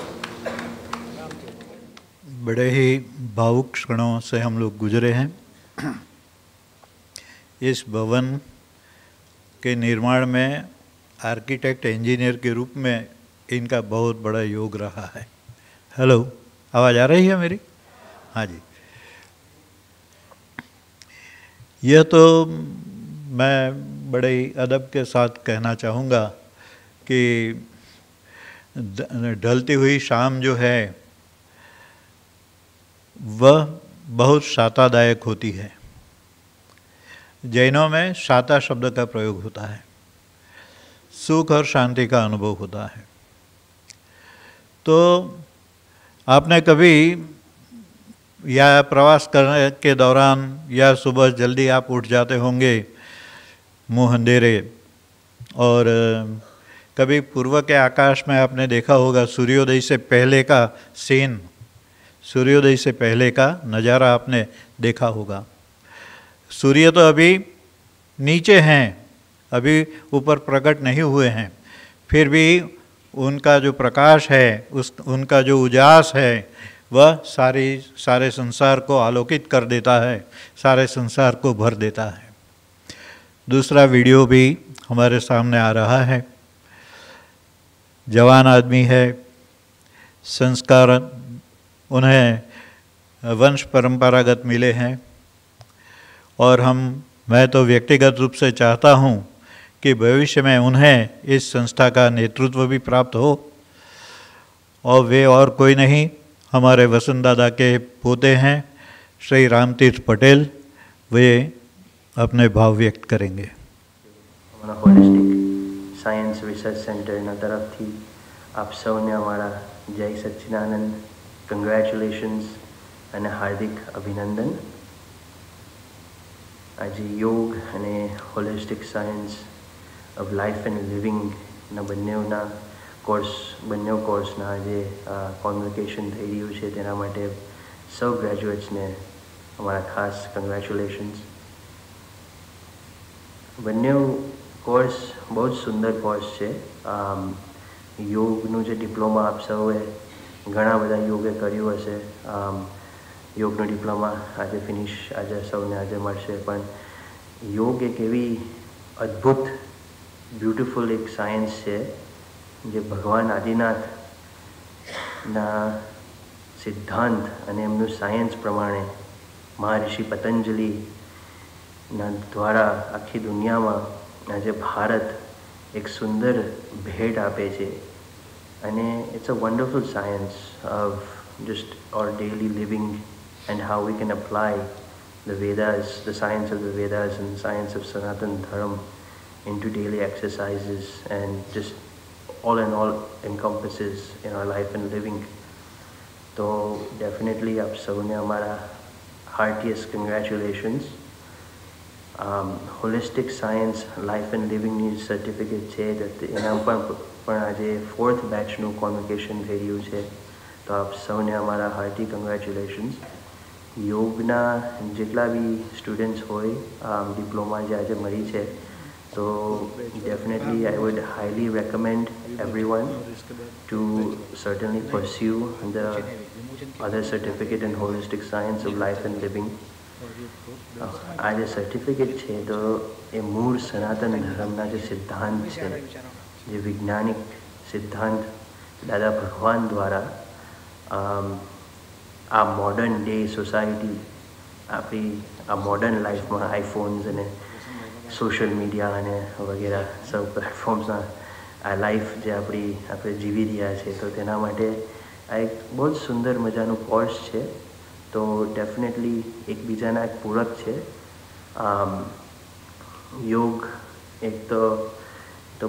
बड़े ही भावुक क्षणों से हम लोग गुजरे हैं. इस भवन के निर्माण में आर्किटेक्ट इंजीनियर के रूप में इनका बहुत बड़ा योग रहा है. हेलो, आवाज़ आ रही है मेरी? हाँ जी. यह तो मैं बड़े ही अदब के साथ कहना चाहूँगा कि ढलती हुई शाम जो है वह बहुत शातादायक होती है. जैनों में शाता शब्द का प्रयोग होता है. सुख और शांति का अनुभव होता है. तो आपने कभी या प्रवास करने के दौरान या सुबह जल्दी आप उठ जाते होंगे मुँह अंधेरे और कभी पूर्व के आकाश में आपने देखा होगा सूर्योदय से पहले का सीन, सूर्योदय से पहले का नज़ारा आपने देखा होगा। सूर्य तो अभी नीचे हैं, अभी ऊपर प्रकट नहीं हुए हैं, फिर भी उनका जो प्रकाश है, उनका जो उजास है, वह सारे संसार को आलोकित कर देता है, सारे संसार को भर देता है। दूसरा वीडियो भी हमारे सामने आ रहा है। जवान आदमी है, संस्कार उन्हें वंश परंपरागत मिले हैं, और मैं तो व्यक्तिगत रूप से चाहता हूँ कि भविष्य में उन्हें इस संस्था का नेतृत्व भी प्राप्त हो, और वे और कोई नहीं, हमारे वसंत दादा के पोते हैं श्री रामतीर्थ पटेल। वे अपने भाव व्यक्त करेंगे। हमारा होलिस्टिक साइंस रिसर्च सेंटરના તરફથી આપ સૌને અમારા જય સચ્ચિદાનંદ, કંગ્રેચ્યુલેશન્સ અને હાર્દિક અભિનંદન। આજે યોગ અને holistic science of life and લિવિંગના બંને કોર્સના આજે કોન્વોકેશન થઈ રહ્યું છે, તેના માટે સૌ ગ્રેજ્યુએટ્સને અમારા ખાસ કંગ્રેચ્યુલેશન્સ। બંને કોર્સ બહુ જ સુંદર કોર્સ છે। યોગનું જે ડિપ્લોમા આપ સૌએ ઘણા બધા યોગે કર્યું હશે, યોગનો ડિપ્લોમા આજે સૌને આજે મળશે, પણ યોગ એક એવી અદ્ભુત બ્યુટિફુલ એક સાયન્સ છે જે ભગવાન આદિનાથના સિદ્ધાંત અને એમનું સાયન્સ પ્રમાણે મહર્ષિ પતંજલિના દ્વારા આખી દુનિયામાં આજે ભારત એક સુંદર ભેટ આપે છે। અને it's a wonderful science of just our daily living and how we can apply the Vedas, the science of the Vedas and the science of Sanatan Dharma into daily exercises, and just all in all encompasses in our life and living. So definitely आप सबने हमारा heartiest congratulations। Holistic science life and લિવિંગની certificate છે, એના પણ આજે 4th બેચનું convocation થઈ રહ્યું છે, તો આપ સૌને અમારા હાર્ટી કંગ્રેચ્યુલેશન્સ। યોગના જેટલા બી સ્ટુડન્ટ્સ હોય ડિપ્લોમા જે આજે મળી છે, તો definitely I would highly recommend everyone to certainly pursue the other certificate in holistic science of life and living. આ જે સર્ટિફિકેટ છે તો એ મૂળ સનાતન ધર્મના જે સિદ્ધાંત છે, જે વૈજ્ઞાનિક સિદ્ધાંત દાદા ભગવાન દ્વારા આ મોડર્ન ડે સોસાયટી, આપણી આ મોડર્ન લાઈફમાં આઈફોન્સ અને સોશિયલ મીડિયા અને વગેરે સૌ પ્લેટફોર્મ્સના આ લાઈફ જે આપણે જીવી રહ્યા છે, તો તેના માટે આ એક બહુ જ સુંદર મજાનું કોર્સ છે। તો ડેફિનેટલી એકબીજાના એક પૂરક છે। યોગ એક તો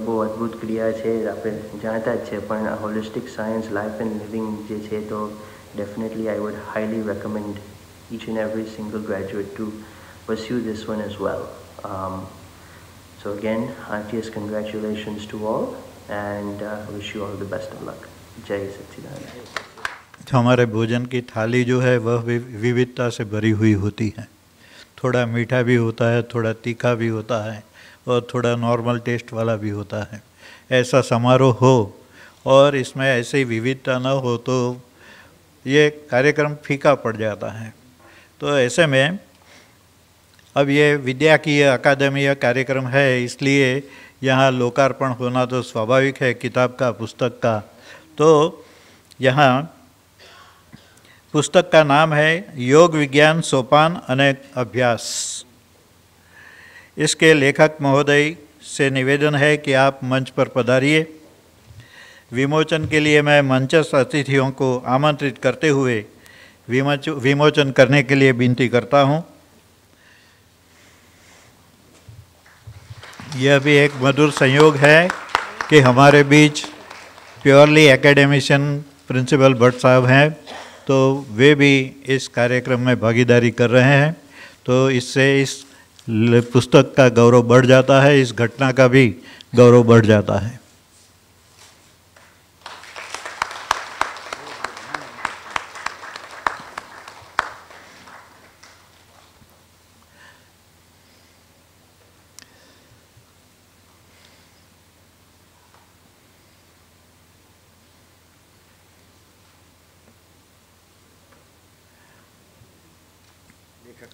બહુ અદ્ભુત ક્રિયા છે, આપણે જાણતા જ છે, પણ આ holistic science life and living જે છે, તો definitely I would highly recommend each and every single graduate to pursue this one as well. So again, heartiest congratulations to all, and wish you all the best of luck. Jai Satchidanand। हमारे भोजन की थाली जो है वह भी विविधता से भरी हुई होती है। थोड़ा मीठा भी होता है, थोड़ा तीखा भी होता है, और थोड़ा नॉर्मल टेस्ट वाला भी होता है। ऐसा समारोह हो और इसमें ऐसी विविधता न हो तो ये कार्यक्रम फीका पड़ जाता है। तो ऐसे में अब ये विद्या की अकादमी कार्यक्रम है, इसलिए यहाँ लोकार्पण होना तो स्वाभाविक है किताब का, पुस्तक का। तो यहाँ पुस्तक का नाम है योग विज्ञान सोपान अनेक अभ्यास। इसके लेखक महोदय से निवेदन है कि आप मंच पर पधारिए। विमोचन के लिए मैं मंचस्थ अतिथियों को आमंत्रित करते हुए विमोचन करने के लिए विनती करता हूँ। यह भी एक मधुर संयोग है कि हमारे बीच प्योरली एकेडमिशियन प्रिंसिपल भट्ट साहब हैं, तो वे भी इस कार्यक्रम में भागीदारी कर रहे हैं। तो इससे इस पुस्तक का गौरव बढ़ जाता है, इस घटना का भी गौरव बढ़ जाता है।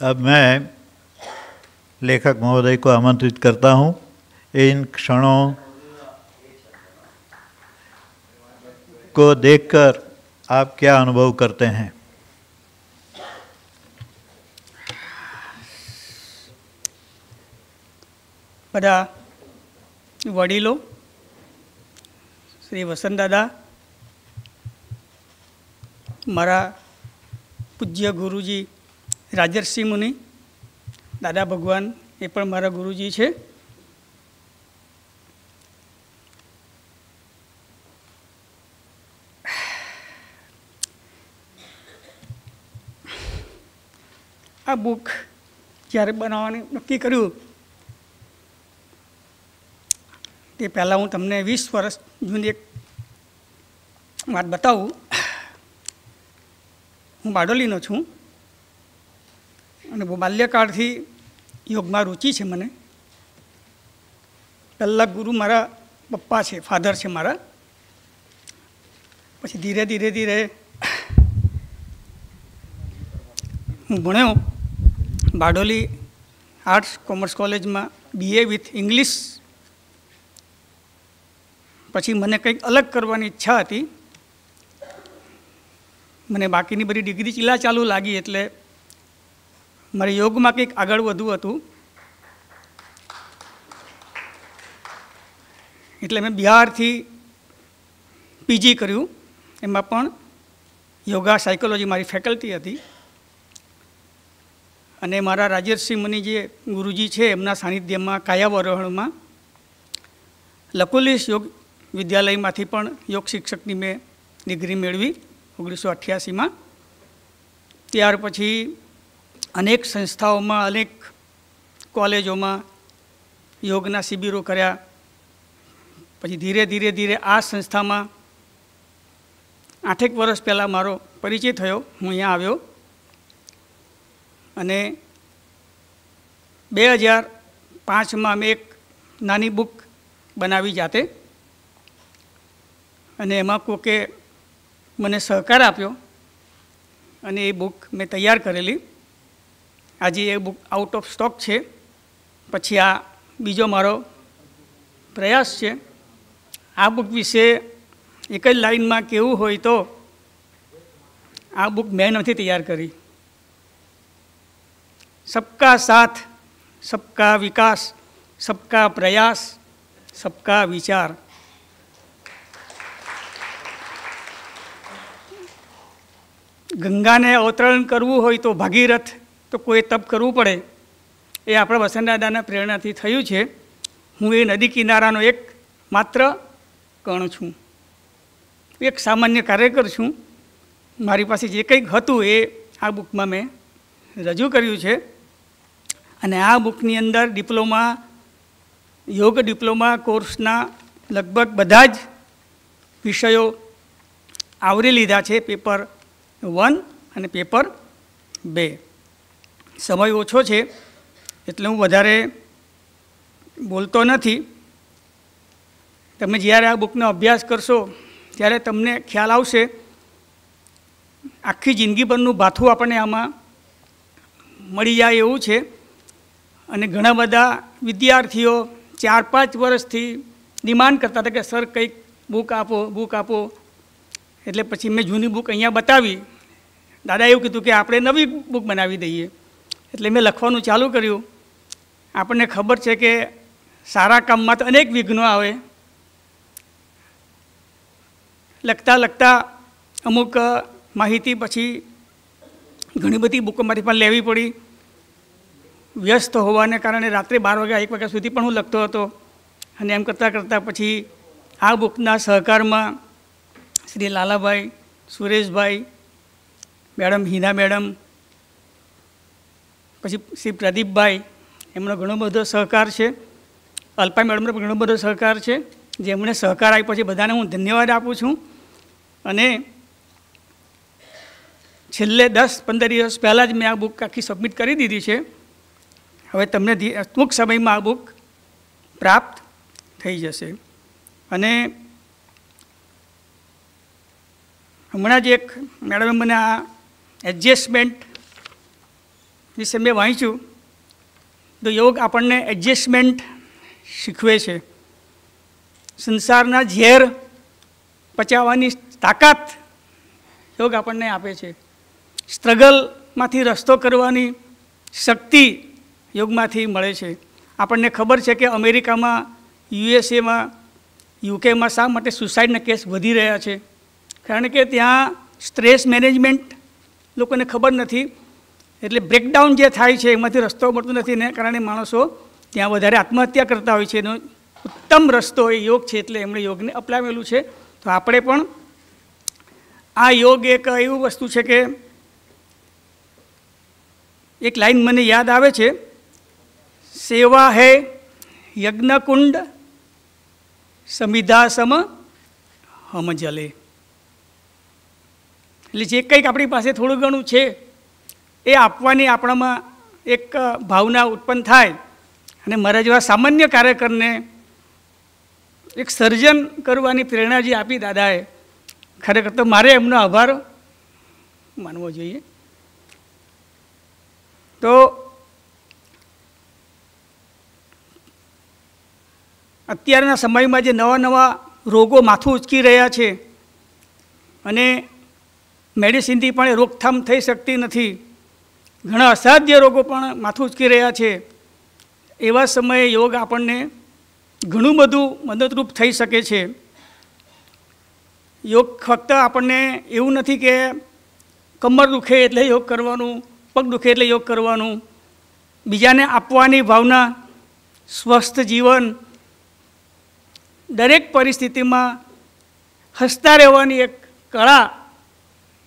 अब मैं लेखक महोदय को आमंत्रित करता हूं, इन क्षणों को देखकर आप क्या अनुभव करते हैं? બધા વડીલો, શ્રી વસંતદાદા, મારા પૂજ્ય ગુરુજી રાજર્ષિ મુનિ, દાદા ભગવાન એ પણ મારા ગુરુજી છે. આ બુક જ્યારે બનાવવાનું નક્કી કર્યું તે પહેલાં હું તમને 20 વર્ષ જૂની એક વાત બતાવું. હું બારડોલીનો છું અને બાલ્યકાળથી યોગમાં રુચિ છે મને. પહેલાં ગુરુ મારા પપ્પા છે, ફાધર છે મારા. પછી ધીરે ધીરે ધીરે હું ભણ્યો બારડોલી આર્ટ્સ કોમર્સ કોલેજમાં BA વિથ ઇંગ્લિશ. પછી મને કંઈક અલગ કરવાની ઈચ્છા હતી. મને બાકીની બધી ડિગ્રી ચીલા ચાલુ લાગી એટલે મારે યોગમાં કંઈક આગળ વધવું હતું. એટલે મેં બિહારથી PG કર્યું. એમાં પણ યોગા સાયકોલોજી મારી ફેકલ્ટી હતી. અને મારા રાજર્ષિ મુનિ જે ગુરુજી છે એમના સાનિધ્યમાં કાયાવરોહણમાં લકુલિશ યોગ વિદ્યાલયમાંથી પણ યોગ શિક્ષકની મેં ડિગ્રી મેળવી 1988માં. ત્યાર પછી અનેક સંસ્થાઓમાં, અનેક કોલેજોમાં યોગના શિબિરો કર્યા. પછી ધીરે ધીરે ધીરે આ સંસ્થામાં 8 વર્ષ પહેલાં મારો પરિચય થયો. હું અહીંયા આવ્યો અને 2005માં મેં એક નાની બુક બનાવી જાતે અને એમાં કોકે મને સહકાર આપ્યો અને એ બુક મેં તૈયાર કરેલી. આજે એ બુક આઉટ ઓફ સ્ટોક છે. પછી આ બીજો મારો પ્રયાસ છે. આ બુક વિશે એક જ લાઇનમાં કહેવું હોય તો આ બુક મેં નથી તૈયાર કરી. सबका साथ, सबका विकास, सबका प्रयास, सबका विचार. ગંગાને અવતરણ કરવું હોય તો ભાગીરથ તો કોઈ તપ કરવું પડે. એ આપણા વસંતદાદાના પ્રેરણાથી થયું છે. હું એ નદી કિનારાનો એક માત્ર કણ છું, એક સામાન્ય કાર્યકર છું. મારી પાસે જે કંઈક હતું એ આ બુકમાં મેં રજૂ કર્યું છે. અને આ બુકની અંદર ડિપ્લોમા, યોગ ડિપ્લોમા કોર્સના લગભગ બધા જ વિષયો આવરી લીધા છે. પેપર 1 અને પેપર 2. સમય ઓછો છે એટલે હું વધારે બોલતો નથી. તમે જ્યારે આ બુકનો અભ્યાસ કરશો ત્યારે તમને ખ્યાલ આવશે. આખી જિંદગીભરનું ભાથું આપણને આમાં મળી જાય એવું છે. અને ઘણા બધા વિદ્યાર્થીઓ 4-5 વર્ષથી ડિમાન્ડ કરતા હતા કે સર કંઈક બુક આપો, બુક આપો. એટલે પછી મેં જૂની બુક અહીંયા બતાવી. દાદા એવું કીધું કે આપણે નવી બુક બનાવી દઈએ. એટલે મેં લખવાનું ચાલુ કર્યું. આપણને ખબર છે કે સારા કામમાં તો અનેક વિઘ્નો આવે. લખતા લખતા અમુક માહિતી પછી ઘણી બધી બુકોમાંથી પણ લેવી પડી. વ્યસ્ત હોવાને કારણે રાત્રે 12 વાગ્યા 1 વાગ્યા સુધી પણ હું લખતો હતો. અને એમ કરતાં કરતાં પછી આ બુકના સહકારમાં શ્રી લાલાભાઈ, સુરેશભાઈ, મેડમ હિના મેડમ, પછી શ્રી પ્રદીપભાઈ, એમનો ઘણો બધો સહકાર છે. અલ્પા મેડમનો પણ ઘણો બધો સહકાર છે. જેમણે સહકાર આપ્યો છે બધાને હું ધન્યવાદ આપું છું. અને છેલ્લે 10-15 દિવસ પહેલાં જ મેં આ બુક આખી સબમિટ કરી દીધી છે. હવે તમને ટૂંક સમયમાં આ બુક પ્રાપ્ત થઈ જશે. અને હમણાં જ એક મેડમે મને આ એડજસ્ટમેન્ટ વિશે મેં વાંચ્યું. તો યોગ આપણને એડજસ્ટમેન્ટ શીખવે છે. સંસારના ઝેર પચાવવાની તાકાત યોગ આપણને આપે છે. સ્ટ્રગલમાંથી રસ્તો કરવાની શક્તિ યોગમાંથી મળે છે. આપણને ખબર છે કે અમેરિકામાં, યુએસએમાં, યુકેમાં શા માટે સુસાઇડના કેસ વધી રહ્યા છે? કારણ કે ત્યાં સ્ટ્રેસ મેનેજમેન્ટ લોકોને ખબર નથી. એટલે બ્રેકડાઉન જે થાય છે એમાંથી રસ્તો મળતો નથી, ને કારણે માણસો ત્યાં વધારે આત્મહત્યા કરતા હોય છે. એનો ઉત્તમ રસ્તો એ યોગ છે. એટલે એમણે યોગને અપનાવેલું છે. તો આપણે પણ આ યોગ એક એવું વસ્તુ છે કે એક લાઈન મને યાદ આવે છે, સેવા હૈ યજ્ઞકુંડ સમિધા સમ હમ જલે. એટલે જે કંઈક આપણી પાસે થોડું ઘણું છે એ આપવાની આપણામાં એક ભાવના ઉત્પન્ન થાય. અને મારા જેવા સામાન્ય કાર્યકરને એક સર્જન કરવાની પ્રેરણા જે આપી દાદાએ, ખરેખર તો મારે એમનો આભાર માનવો જોઈએ. તો અત્યારના સમયમાં જે નવા નવા રોગો માથું ઉચકી રહ્યા છે અને મેડિસિનથી પણ એ રોકથામ થઈ શકતી નથી, ઘણા અસાધ્ય રોગો પણ માથું ઉચકી રહ્યા છે, એવા સમયે યોગ આપણને ઘણું બધું મદદરૂપ થઈ શકે છે. યોગ ફક્ત આપણને એવું નથી કે કમર દુખે એટલે યોગ કરવાનું, પગ દુખે એટલે યોગ કરવાનું. બીજાને આપવાની ભાવના, સ્વસ્થ જીવન, દરેક પરિસ્થિતિમાં હસતા રહેવાની એક કળા,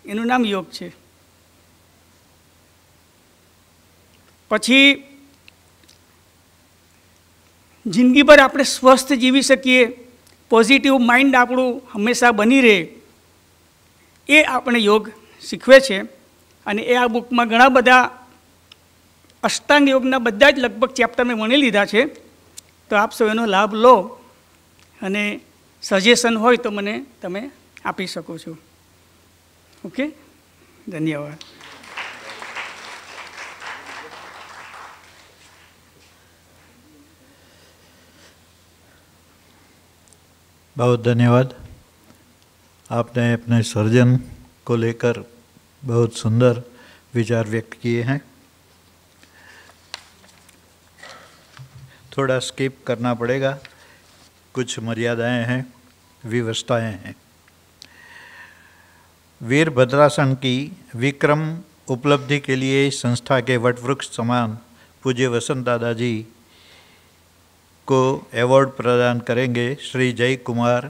એનું નામ યોગ છે. પછી જિંદગીભર આપણે સ્વસ્થ જીવી શકીએ, પોઝિટિવ માઇન્ડ આપણું હંમેશા બની રહે, એ આપણે યોગ શીખવે છે. અને એ આ બુકમાં ઘણા બધા અષ્ટાંગ યોગના બધા જ લગભગ ચેપ્ટર મેં ભણી લીધા છે. તો આપ સૌ એનો લાભ લો અને સજેશન હોય તો મને તમે આપી શકો છો. ઓકે, ધન્યવાદ. बहुत धन्यवाद. आपने अपने सर्जन को लेकर बहुत सुंदर विचार व्यक्त किए हैं. थोड़ा स्किप करना पड़ेगा, कुछ मर्यादाएं हैं, व्यवस्थाएं हैं. वीरभद्रासन की विक्रम उपलब्धि के लिए संस्था के वटवृक्ष समान पूज्य वसंत दादाजी को अवार्ड प्रदान करेंगे श्री जय कुमार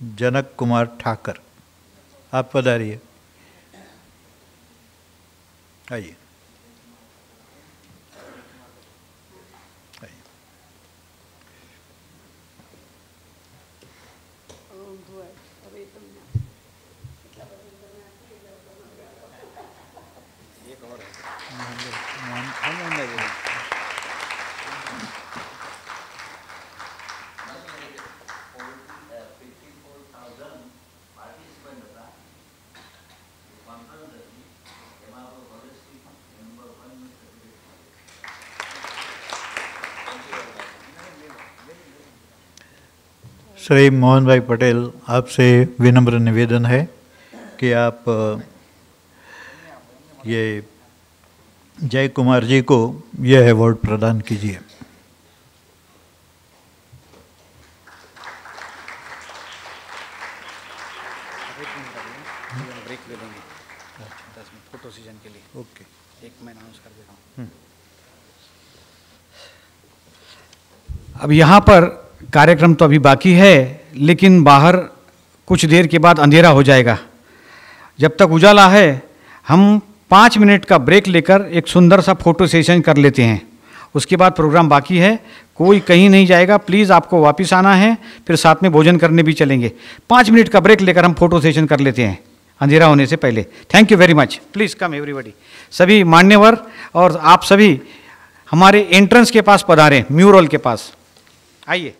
जनक कुमार ठाकर. आप पधारिए. आइए. श्री मोहन भाई पटेल, आपसे विनम्र निवेदन है कि आप ये जय कुमार जी को यह अवार्ड प्रदान कीजिए. ब्रेक ले लेंगे 10 मिनट फोटो सीजन के लिए. ओके, एक मैं अनाउंस कर देता हूँ. अब यहाँ पर कार्यक्रम तो अभी बाकी है, लेकिन बाहर कुछ देर के बाद अंधेरा हो जाएगा. जब तक उजाला है हम 5 मिनट का ब्रेक लेकर एक सुंदर सा फोटो सेशन कर लेते हैं. उसके बाद प्रोग्राम बाकी है, कोई कहीं नहीं जाएगा, प्लीज़ आपको वापस आना है, फिर साथ में भोजन करने भी चलेंगे। 5 मिनट का ब्रेक लेकर हम फोटो सेशन कर लेते हैं अंधेरा होने से पहले। Thank you very much. Please come everybody. सभी मान्यवर और आप सभी हमारे एंट्रेंस के पास पधारें, म्यूरल के पास आइए।